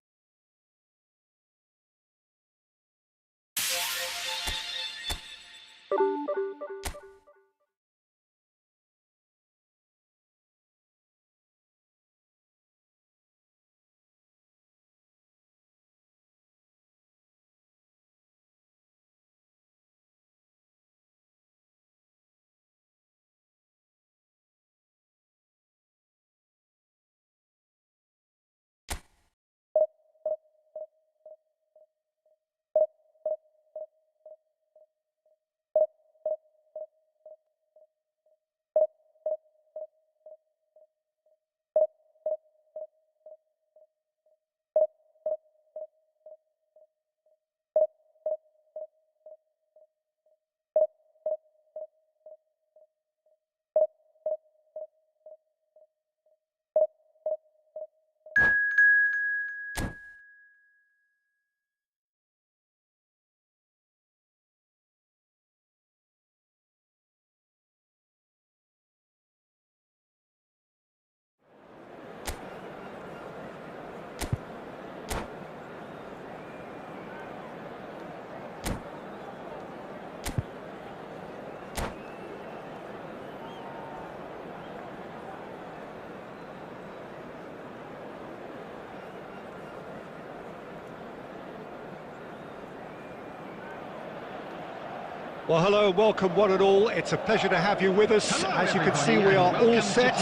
Well, hello and welcome one and all. It's a pleasure to have you with us. As you can see, we are all set.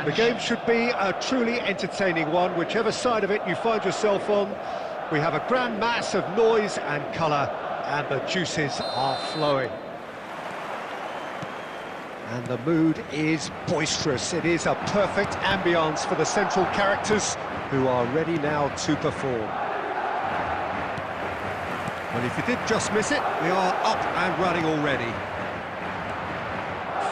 The game should be a truly entertaining one, whichever side of it you find yourself on. We have a grand mass of noise and colour, and the juices are flowing. And the mood is boisterous. It is a perfect ambience for the central characters, who are ready now to perform. Well, if you did just miss it, we are up and running already.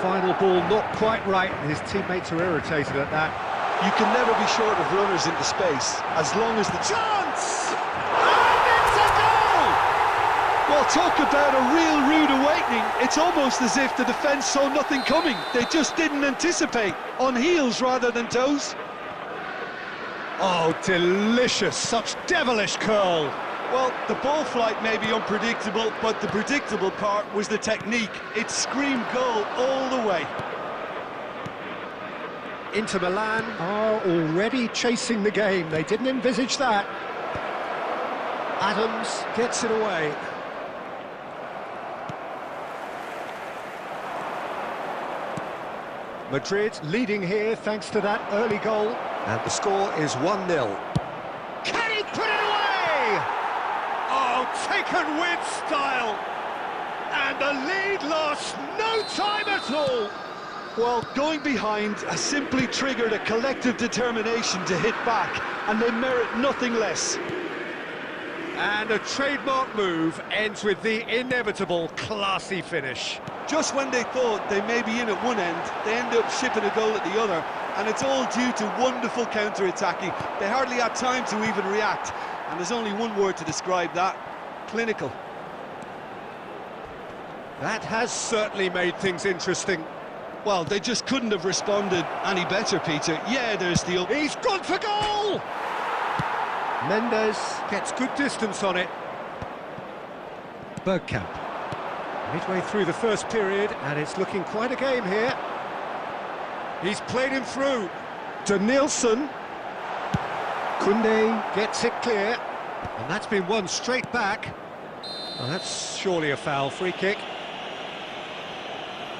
Final ball not quite right, and his teammates are irritated at that. You can never be short of runners into space, as long as the chance! And it's a goal! Well, talk about a real rude awakening. It's almost as if the defence saw nothing coming. They just didn't anticipate, on heels rather than toes. Oh, delicious, such devilish curl. Well, the ball flight may be unpredictable, but the predictable part was the technique. It screamed goal all the way. Inter Milan are already chasing the game. They didn't envisage that. Adams gets it away. Madrid leading here thanks to that early goal. And the score is 1-0. Can he put it away? Oh, taken with style. And the lead lost no time at all. Well, going behind has simply triggered a collective determination to hit back, and they merit nothing less. And a trademark move ends with the inevitable classy finish. Just when they thought they may be in at one end, they end up shipping a goal at the other, and it's all due to wonderful counter-attacking. They hardly had time to even react, and there's only one word to describe that: clinical. That has certainly made things interesting. Well, they just couldn't have responded any better, Peter. Yeah, there's the... He's gone for goal! Mendes gets good distance on it. Bergkamp. Midway through the first period, and it's looking quite a game here. He's played him through. Danielson. Koundé gets it clear, and that's been won straight back. Well, that's surely a foul, free kick.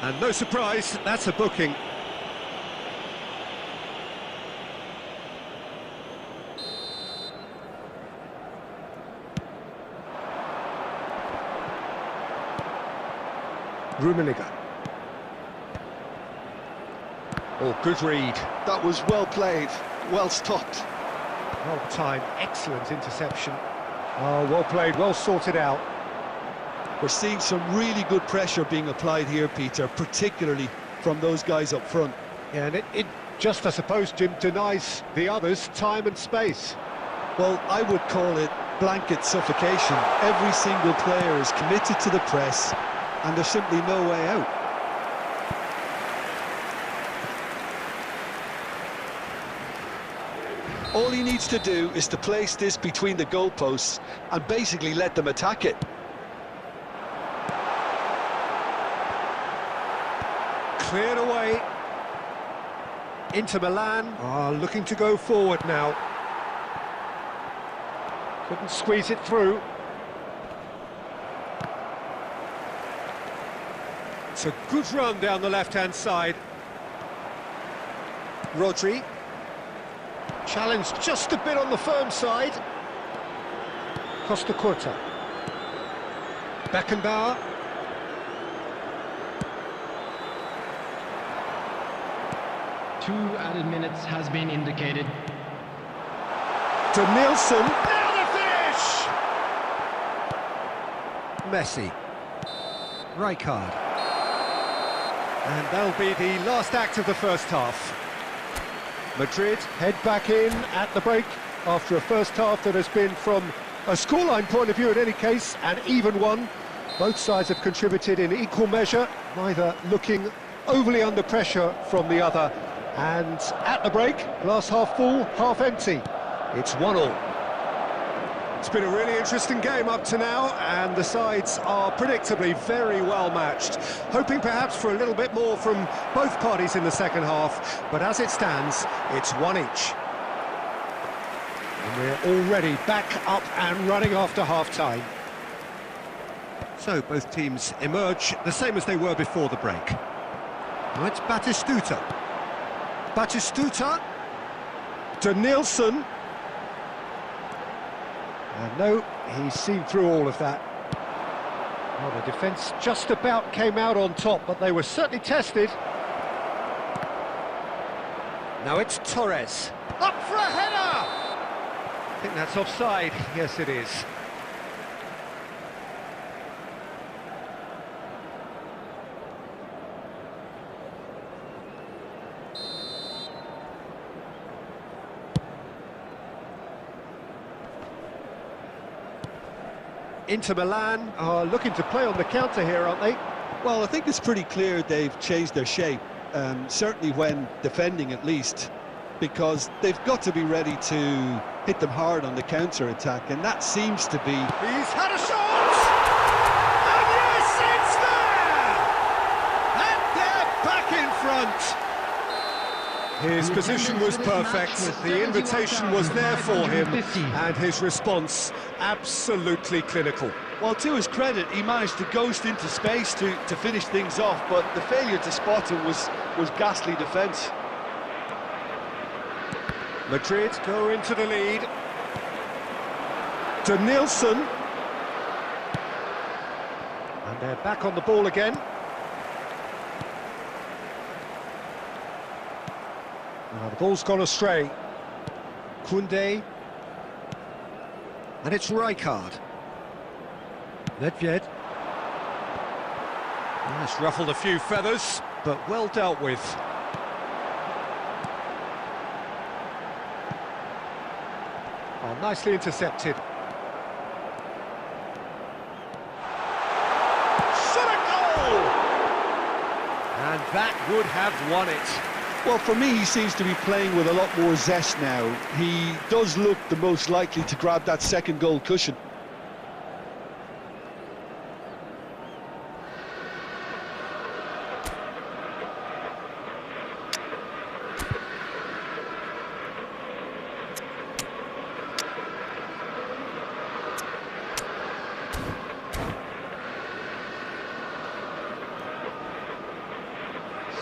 And no surprise, that's a booking. Rummenigge. Oh, good read. That was well played, well stopped. Well timed, excellent interception. Oh, well played, well sorted out. We're seeing some really good pressure being applied here, Peter, particularly from those guys up front. Yeah, and it just, I suppose, Jim, denies the others time and space. Well, I would call it blanket suffocation. Every single player is committed to the press, and there's simply no way out. All he needs to do is to place this between the goalposts and basically let them attack it. Cleared away. Inter Milan are looking to go forward now. Couldn't squeeze it through. It's a good run down the left-hand side. Rodri. Challenged just a bit on the firm side. Costa Curta. Beckenbauer. Two added minutes has been indicated. Danielson. Now the finish! Messi. Rijkaard. And that'll be the last act of the first half. Madrid head back in at the break after a first half that has been, from a scoreline point of view in any case, an even one. Both sides have contributed in equal measure, neither looking overly under pressure from the other. And at the break, glass half full, half empty. It's 1-1. It's been a really interesting game up to now, and the sides are predictably very well matched. Hoping perhaps for a little bit more from both parties in the second half, but as it stands, it's one each. And we're already back up and running after half-time. So both teams emerge the same as they were before the break. Now it's Batistuta. Batistuta. Danielson. And no, he's seen through all of that. Well, the defence just about came out on top, but they were certainly tested. Now it's Torres. Up for a header! I think that's offside. Yes, it is. Inter Milan are looking to play on the counter here, aren't they? Well, I think it's pretty clear they've changed their shape, certainly when defending at least, because they've got to be ready to hit them hard on the counter-attack, and that seems to be... He's had a shot! And yes, it's there! And they're back in front! His position was perfect, the invitation was there for him, and his response absolutely clinical. Well, to his credit, he managed to ghost into space to finish things off, but the failure to spot him was ghastly defence. Madrid go into the lead. Danielson. And they're back on the ball again. Now the ball's gone astray. Koundé. And it's Rijkaard. Nedved. That's ruffled a few feathers, but well dealt with. Oh, nicely intercepted. Shot a goal! And that would have won it. Well, for me, he seems to be playing with a lot more zest now. He does look the most likely to grab that second goal cushion.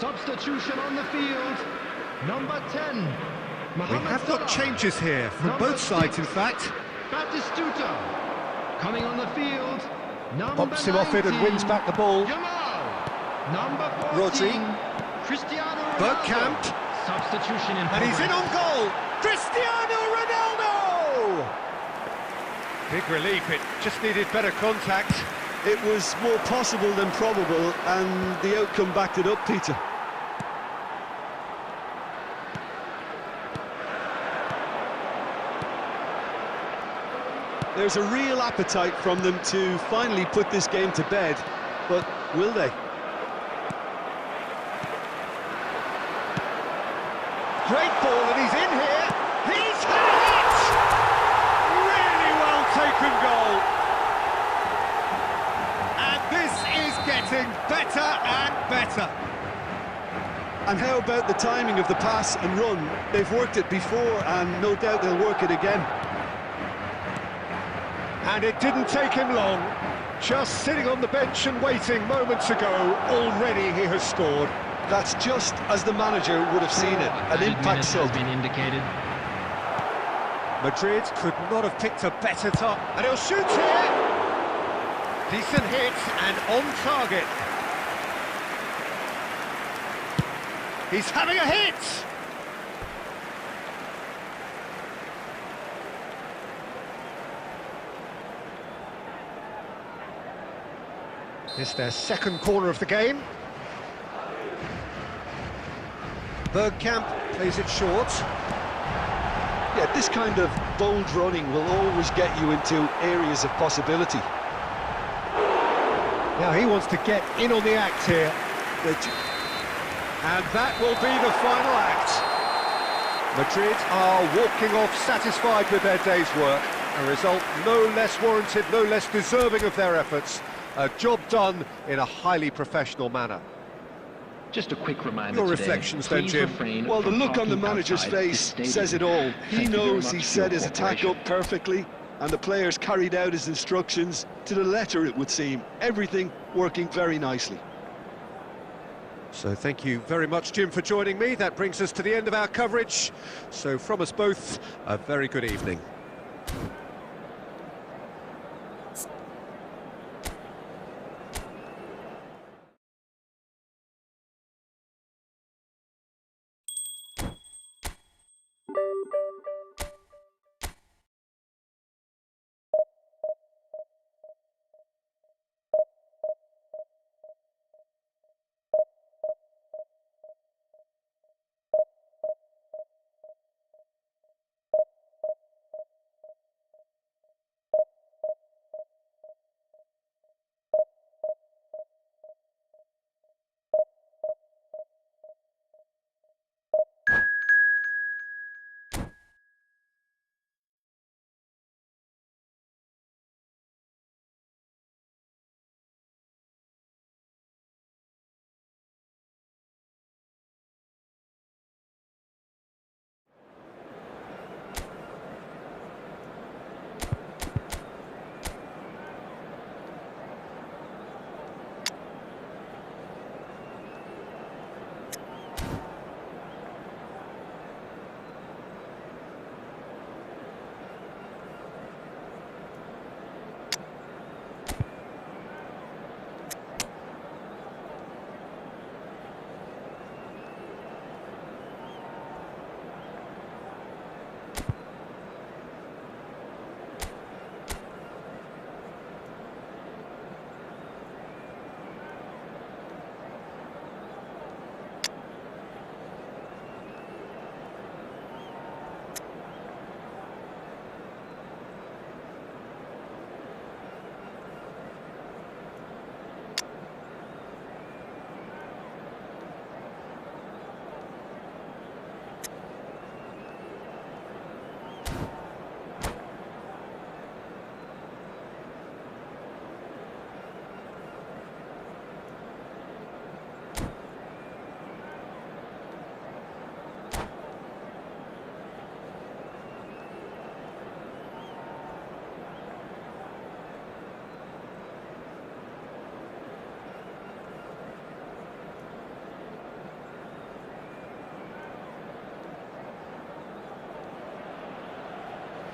Substitution on the field. Number 10. We have got changes here from both sides, in fact. Batistuta. Coming on the field. Number Pops him off it and 19, wins back the ball. Jamal. Number 14. Rodri. Cristiano Ronaldo. Bergkamp. Substitution in And he's in on goal. Cristiano Ronaldo! Big relief, it just needed better contact. It was more possible than probable, and the outcome backed it up, Peter. There's a real appetite from them to finally put this game to bed, but will they? Great ball, and he's in here. He's had it! Really well taken goal. And this is getting better and better. And how about the timing of the pass and run? They've worked it before, and no doubt they'll work it again. And it didn't take him long. Just sitting on the bench and waiting moments ago, already he has scored. That's just as the manager would have seen it, an impact sub. Has been indicated. Madrid could not have picked a better top. And he'll shoot here. Decent hit and on target. He's having a hit! It's their second corner of the game. Bergkamp plays it short. Yeah, this kind of bold running will always get you into areas of possibility. Now he wants to get in on the act here. And that will be the final act. Madrid are walking off satisfied with their day's work. A result no less warranted, no less deserving of their efforts. A job done in a highly professional manner. Just a quick reminder. Your reflections then, Jim? Well, the look on the manager's face says it all. He knows he set his attack up perfectly, and the players carried out his instructions to the letter, it would seem. Everything working very nicely. So thank you very much, Jim, for joining me. That brings us to the end of our coverage. So from us both, a very good evening.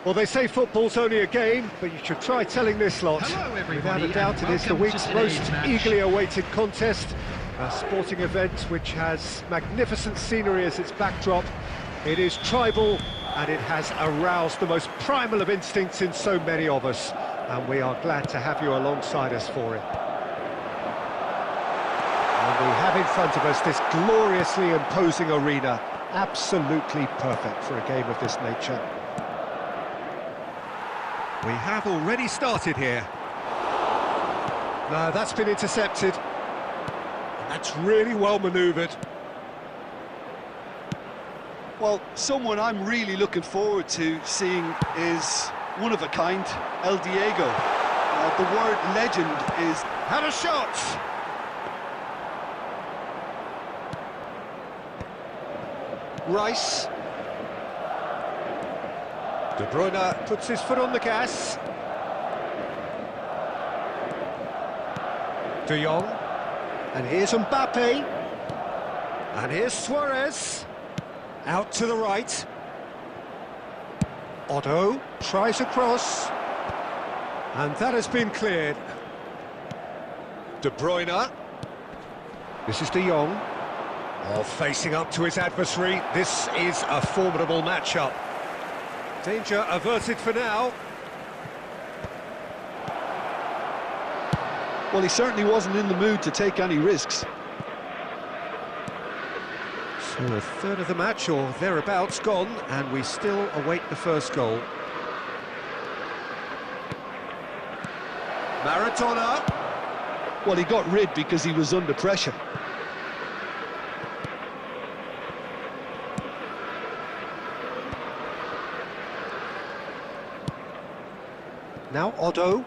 Well, they say football's only a game, but you should try telling this lot. Hello, Without everybody, a doubt, and it is the welcome week's to most today's match. eagerly awaited contest. A sporting event which has magnificent scenery as its backdrop. It is tribal, and it has aroused the most primal of instincts in so many of us. And we are glad to have you alongside us for it. And we have in front of us this gloriously imposing arena. Absolutely perfect for a game of this nature. We have already started here. No, that's been intercepted. That's really well manoeuvred. Well, someone I'm really looking forward to seeing is one of a kind, El Diego. The word legend is... Had a shot! Rice. De Bruyne puts his foot on the gas. De Jong. And here's Mbappe. And here's Suarez. Out to the right. Otto tries a cross. And that has been cleared. De Bruyne. This is De Jong. Oh, facing up to his adversary. This is a formidable matchup. Danger averted for now. Well, he certainly wasn't in the mood to take any risks. So a third of the match, or thereabouts, gone, and we still await the first goal. Maradona. Well, he got rid because he was under pressure. Now Otto.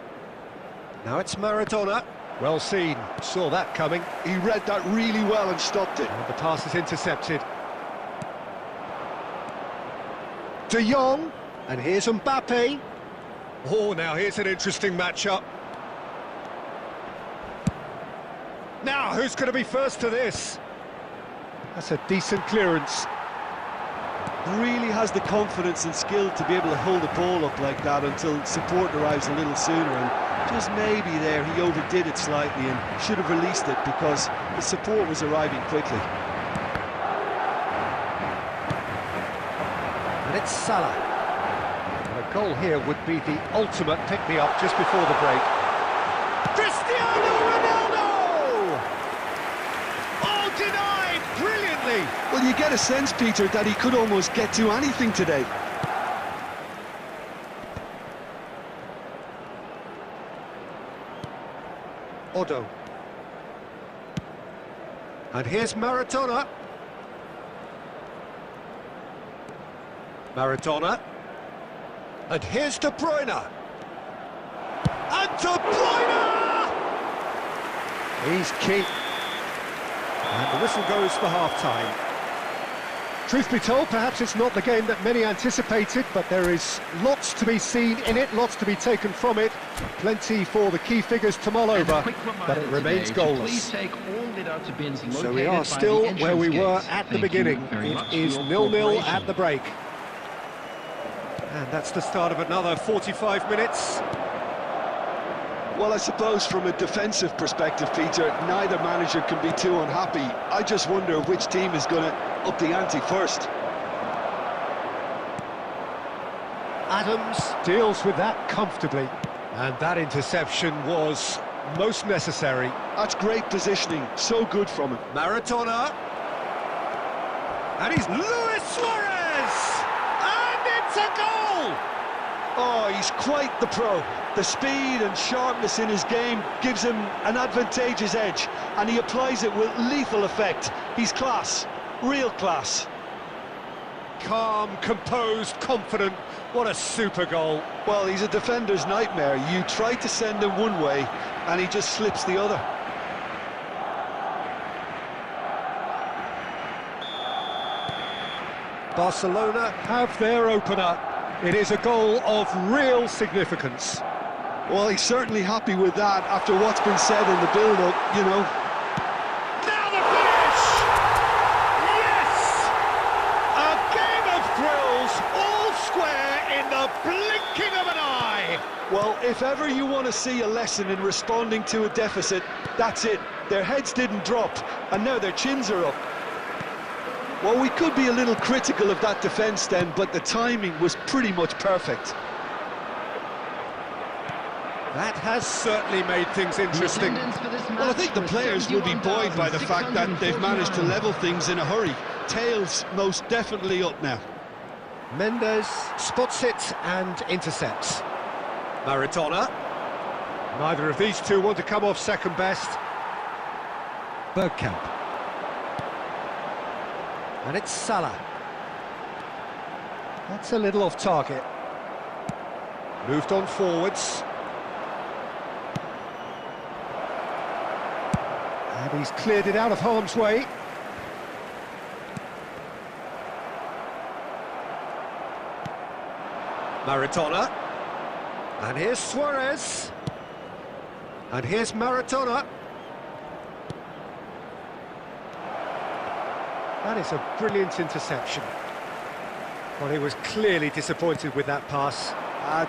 Now it's Maradona. Well seen, saw that coming. He read that really well and stopped it. And the pass is intercepted. De Jong, and here's Mbappe. Oh, now here's an interesting matchup. Now, who's going to be first to this? That's a decent clearance. Really has the confidence and skill to be able to hold the ball up like that until support arrives a little sooner, and just maybe there he overdid it slightly and should have released it because the support was arriving quickly. And it's Salah. And a goal here would be the ultimate pick-me-up just before the break. Cristiano Ronaldo! Oh, denied brilliantly! Well, you get a sense, Peter, that he could almost get to anything today. Otto. And here's Maradona. Maradona. And here's De Bruyne. And De Bruyne! He's key. And the whistle goes for half-time. Truth be told, perhaps it's not the game that many anticipated, but there is lots to be seen in it, lots to be taken from it. Plenty for the key figures to mull over, but it remains goalless. So we are still where we were at the beginning. It is 0-0 at the break. And that's the start of another 45 minutes. Well, I suppose from a defensive perspective, Peter, neither manager can be too unhappy. I just wonder which team is going to up the ante first. Adams deals with that comfortably. And that interception was most necessary. That's great positioning, so good from him. Maradona. And he's Luis Suarez! And it's a goal! Oh, he's quite the pro. The speed and sharpness in his game gives him an advantageous edge, and he applies it with lethal effect. He's class, real class. Calm, composed, confident. What a super goal. Well, he's a defender's nightmare. You try to send him one way, and he just slips the other. Barcelona have their opener. It is a goal of real significance. Well, he's certainly happy with that after what's been said in the build-up, you know. Now the finish! Yes! A game of thrills, all square in the the blinking of an eye. Well, if ever you want to see a lesson in responding to a deficit, that's it. Their heads didn't drop, and now their chins are up. Well, we could be a little critical of that defence then, but the timing was pretty much perfect. That has certainly made things interesting. Well, I think the players will be buoyed by the fact that they've managed to level things in a hurry. Tails most definitely up now. Mendes spots it and intercepts. Maradona. Neither of these two want to come off second best. Bergkamp. And it's Salah. That's a little off target. Moved on forwards. And he's cleared it out of harm's way. Maradona. And here's Suarez. And here's Maradona. That is a brilliant interception. Well, he was clearly disappointed with that pass.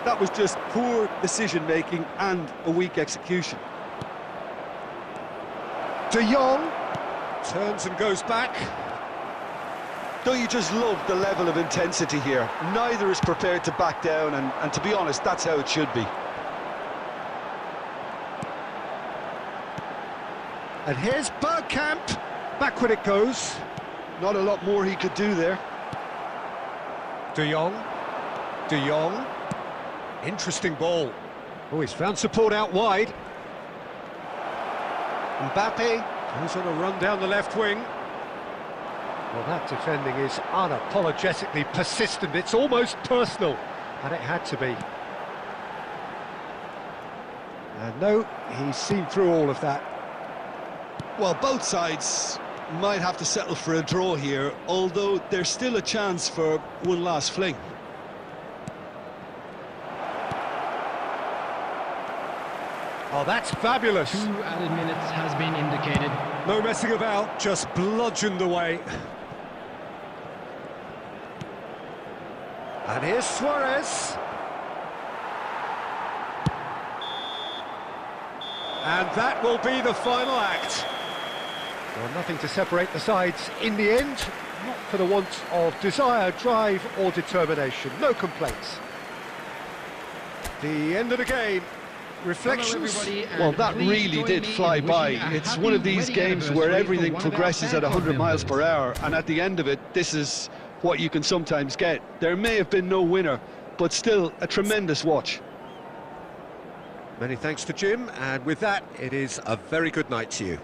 That was just poor decision-making and a weak execution. De Jong turns and goes back. Don't you just love the level of intensity here? Neither is prepared to back down, and to be honest, that's how it should be. And here's Bergkamp. Backward it goes. Not a lot more he could do there. De Jong. De Jong. Interesting ball. Oh, he's found support out wide. Mbappe goes on a run down the left wing. Well, that defending is unapologetically persistent. It's almost personal, and it had to be. And no, he's seen through all of that. Well, both sides might have to settle for a draw here, although there's still a chance for one last fling. Oh, that's fabulous. 2 added minutes has been indicated. No messing about, just bludgeoned away. And here's Suarez. And that will be the final act. Well, nothing to separate the sides in the end, not for the want of desire, drive or determination. No complaints. The end of the game. Reflections. Well, that really did fly by. It's one of these games where everything progresses at 100 miles per hour, and at the end of it, this is what you can sometimes get. There may have been no winner, but still a tremendous watch. Many thanks to Jim, and with that, it is a very good night to you.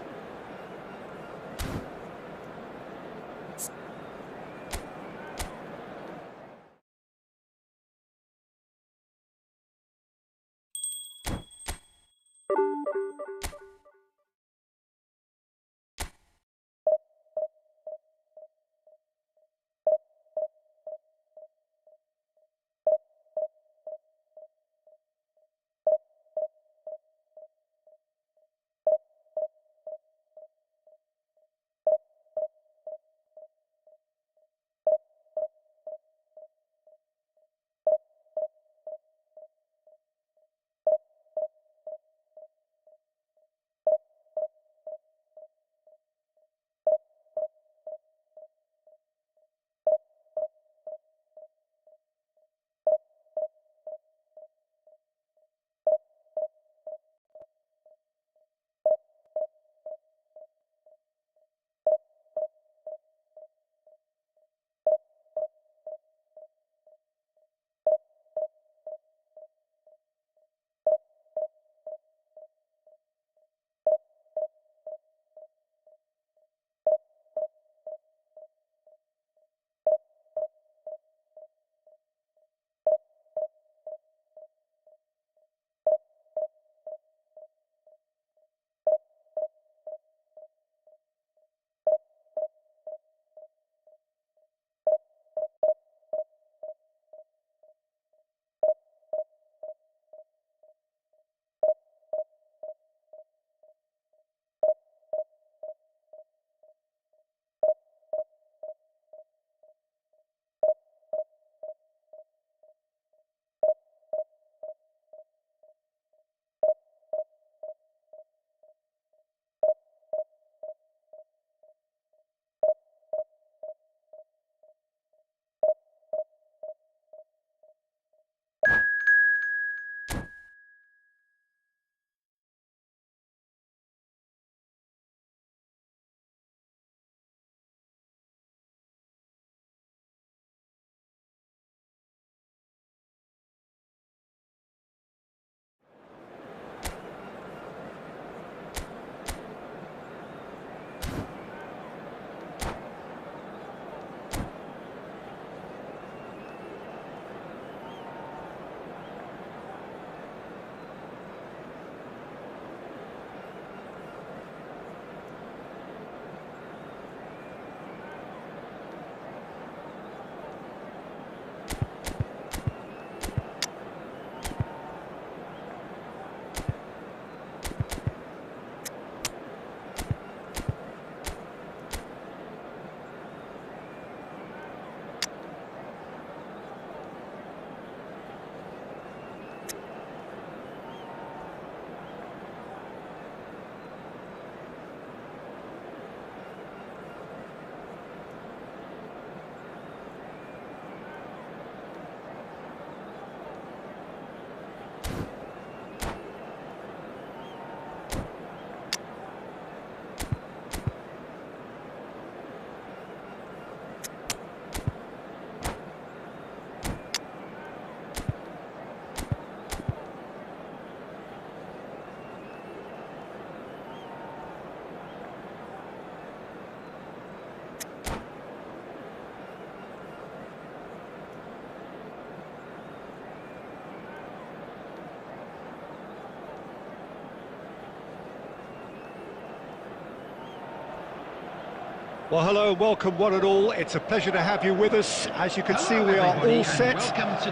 Well, hello, welcome one and all. It's a pleasure to have you with us. As you can see, we are all set.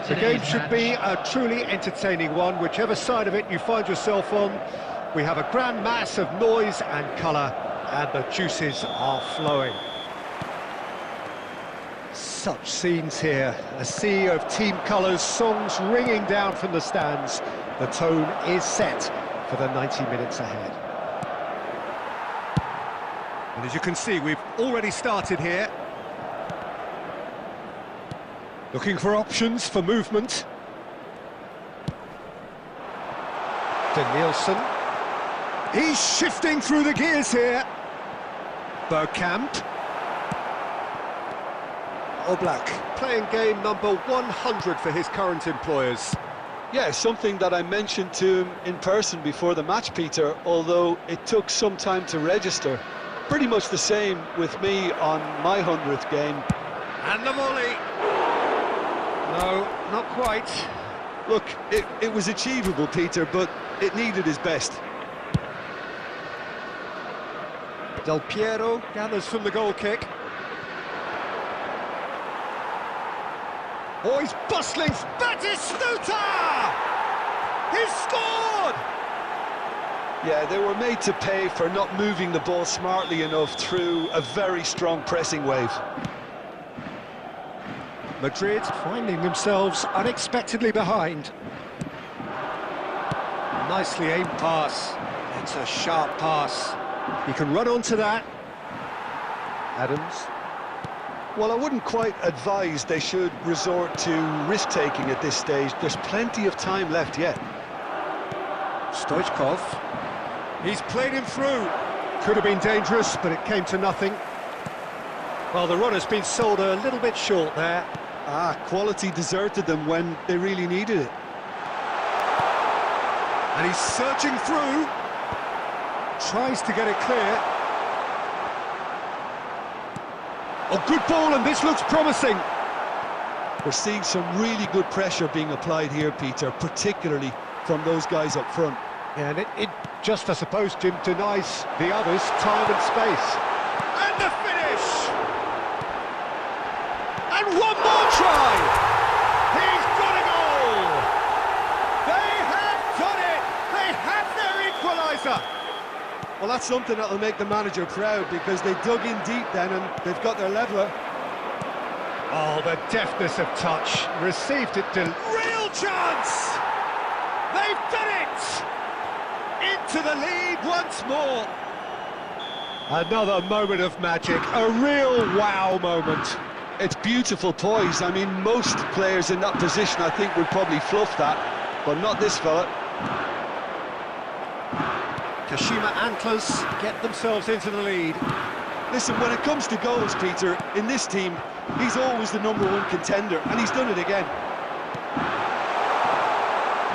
The game should be a truly entertaining one, whichever side of it you find yourself on. We have a grand mass of noise and colour, and the juices are flowing. Such scenes here, a sea of team colours, songs ringing down from the stands. The tone is set for the 90 minutes ahead. And as you can see, we've already started here. Looking for options for movement. Nielsen. He's shifting through the gears here. Bergkamp. Oblak, playing game number 100 for his current employers. Yeah, something that I mentioned to him in person before the match, Peter, although it took some time to register. Pretty much the same with me on my 100th game. And the volley. No, not quite. Look, it was achievable, Peter, but it needed his best. Del Piero gathers from the goal kick. Oh, he's bustling. Batistuta! He's scored! Yeah, they were made to pay for not moving the ball smartly enough through a very strong pressing wave. Madrid finding themselves unexpectedly behind. Nicely aimed pass. It's a sharp pass. He can run onto that. Adams. Well, I wouldn't quite advise they should resort to risk-taking at this stage. There's plenty of time left yet. Stoichkov. He's played him through. Could have been dangerous, but it came to nothing. Well, the run has been sold a little bit short there. Quality deserted them when they really needed it. And he's searching through. Tries to get it clear. Oh, good ball, and this looks promising. We're seeing some really good pressure being applied here, Peter, particularly from those guys up front. Yeah, and it just, I suppose, Jim, denies the others time and space. And the finish! And one more try! He's got a goal! They have done it! They have their equaliser! Well, that's something that'll make the manager proud, because they dug in deep then and they've got their leveller. Oh, the deftness of touch. Received it to... Real chance! They've done it! Into the lead once more. Another moment of magic, a real wow moment. It's beautiful poise. I mean, most players in that position, I think, would probably fluff that, but not this fella. Kashima Antlers get themselves into the lead. Listen, when it comes to goals, Peter, in this team, he's always the #1 contender, and he's done it again.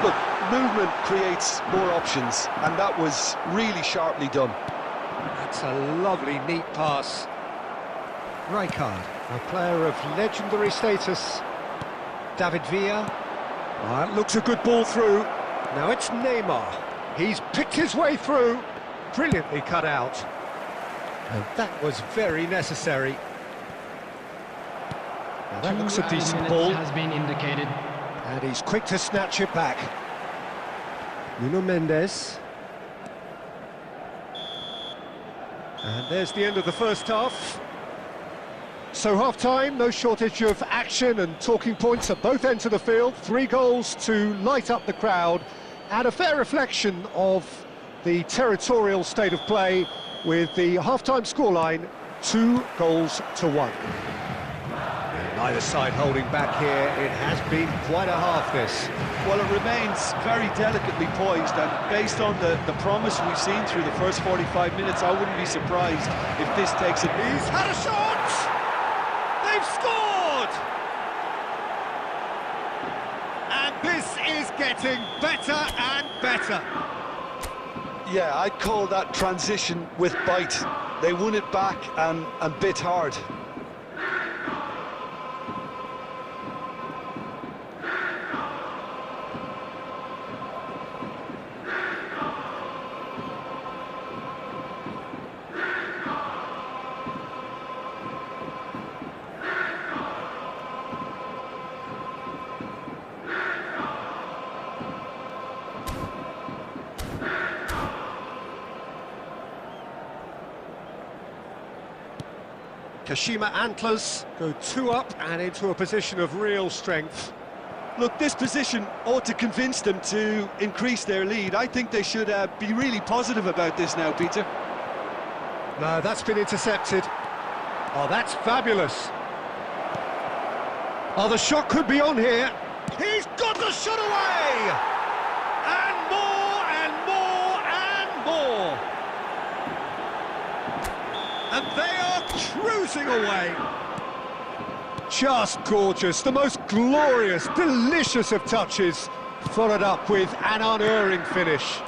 Look, movement creates more options, and that was really sharply done. That's a lovely, neat pass. Rijkaard, a player of legendary status. David Villa. That looks a good ball through. Now it's Neymar. He's picked his way through. Brilliantly cut out. And that was very necessary. Now that looks a decent ball. Has been indicated. And he's quick to snatch it back. Nuno Mendes. And there's the end of the first half. So half-time, no shortage of action and talking points at both ends of the field. 3 goals to light up the crowd, and a fair reflection of the territorial state of play, with the half-time scoreline 2-1. Neither side holding back here. It has been quite a half, this. Well, it remains very delicately poised, and based on the promise we've seen through the first 45 minutes, I wouldn't be surprised if this takes it. He's had a shot! They've scored! And this is getting better and better. Yeah, I'd call that transition with bite. They won it back and bit hard. Kashima Antlers go 2 up and into a position of real strength. Look, this position ought to convince them to increase their lead. I think they should be really positive about this now, Peter. No, that's been intercepted. Oh, that's fabulous. Oh, the shot could be on here. He's got the shot away! And more, and more, and more! And they are cruising away. Just gorgeous, the most glorious, delicious of touches, followed up with an unerring finish.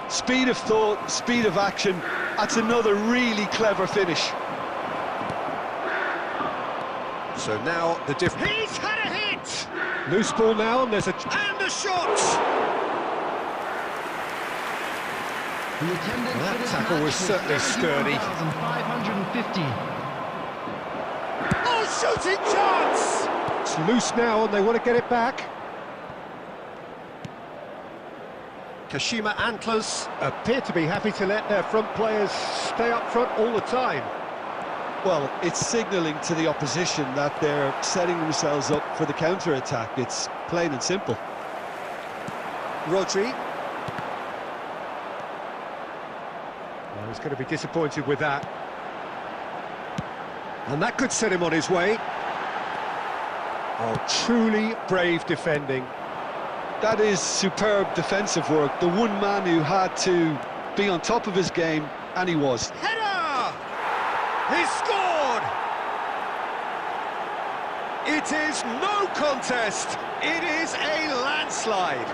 Speed of thought, speed of action, that's another really clever finish. So now the difference. He's had a hit! Loose ball now, and there's a shot! The attendance Well, that for this tackle match was certainly sturdy. 550. Oh, shooting chance! It's loose now, and they want to get it back. Kashima Antlers appear to be happy to let their front players stay up front all the time. Well, it's signalling to the opposition that they're setting themselves up for the counter-attack. It's plain and simple. Rodri. Well, he's going to be disappointed with that. And that could set him on his way. Oh, truly brave defending. That is superb defensive work. The one man who had to be on top of his game, and he was. Header! He's scored! It is no contest. It is a landslide.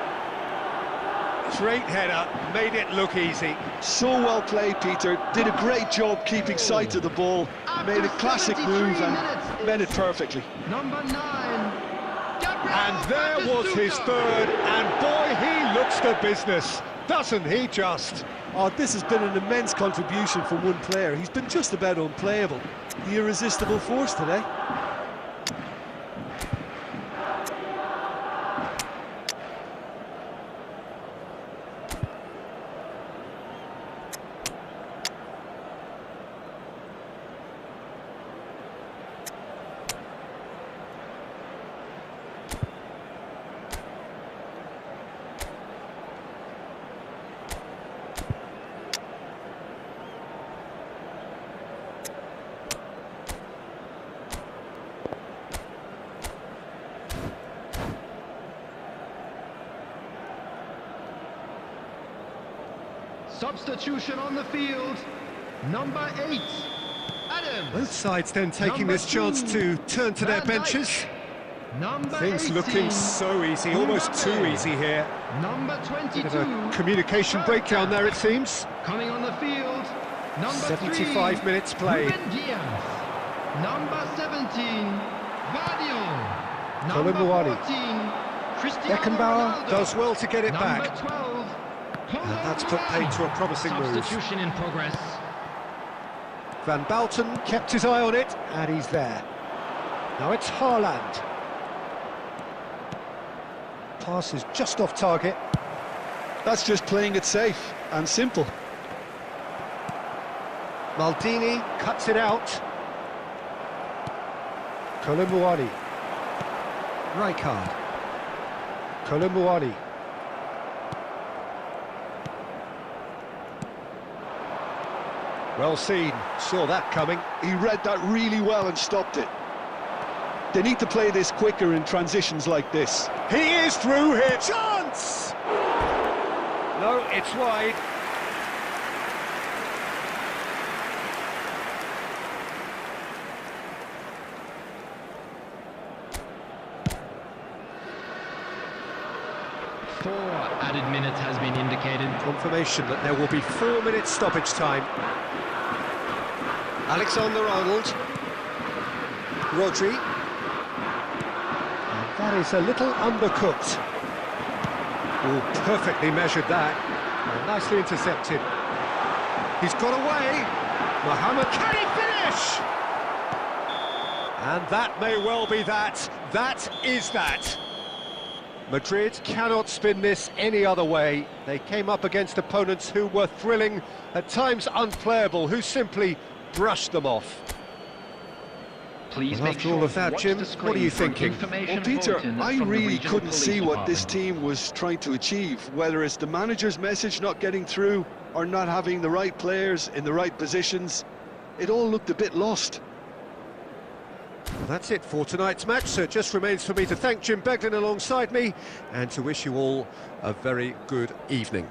Great header, made it look easy. So well played, Peter. Did a great job keeping sight of the ball. Made a classic move and made it perfectly. Number 9. And there was his third, and boy, he looks the business, doesn't he just? Oh, this has been an immense contribution from one player. He's been just about unplayable. The irresistible force today. Substitution on the field. Number 8. Adams. Both sides then taking this chance to turn to their benches. Number Things 18. looking so easy, almost too easy here. Number 22. Bit of a communication breakdown there, it seems. Coming on the field. Number 75 3. minutes played. Ruben Diaz. Number 17. Vadio. Number Koulibaly. 14. Cristiano Beckenbauer Ronaldo. does well to get it Number back. 12. And that's put paid to a promising move. Substitution in progress. Van Bouten kept his eye on it, and he's there. Now it's Haaland. Pass is just off target. That's just playing it safe and simple. Maldini cuts it out. Koulibaly. Rijkaard. Koulibaly. Well seen, saw that coming. He read that really well and stopped it. They need to play this quicker in transitions like this. He is through here. Chance! No, it's wide. Added minutes has been indicated. Confirmation that there will be 4 minutes stoppage time. Alexander-Arnold. Rodri. And that is a little undercooked. Oh, perfectly measured that. And nicely intercepted. He's got away. Mohamed, can he finish? And that may well be that. That is that. Madrid cannot spin this any other way. They came up against opponents who were thrilling, at times unplayable, who simply brushed them off. Please Well, make after sure all of to that, watch Jim, the what are you screen for thinking? information Well, Peter, bulletin I from the really regional couldn't police see what this department. team was trying to achieve, whether it's the manager's message not getting through or not having the right players in the right positions. It all looked a bit lost. Well, that's it for tonight's match, so it just remains for me to thank Jim Beglin alongside me and to wish you all a very good evening.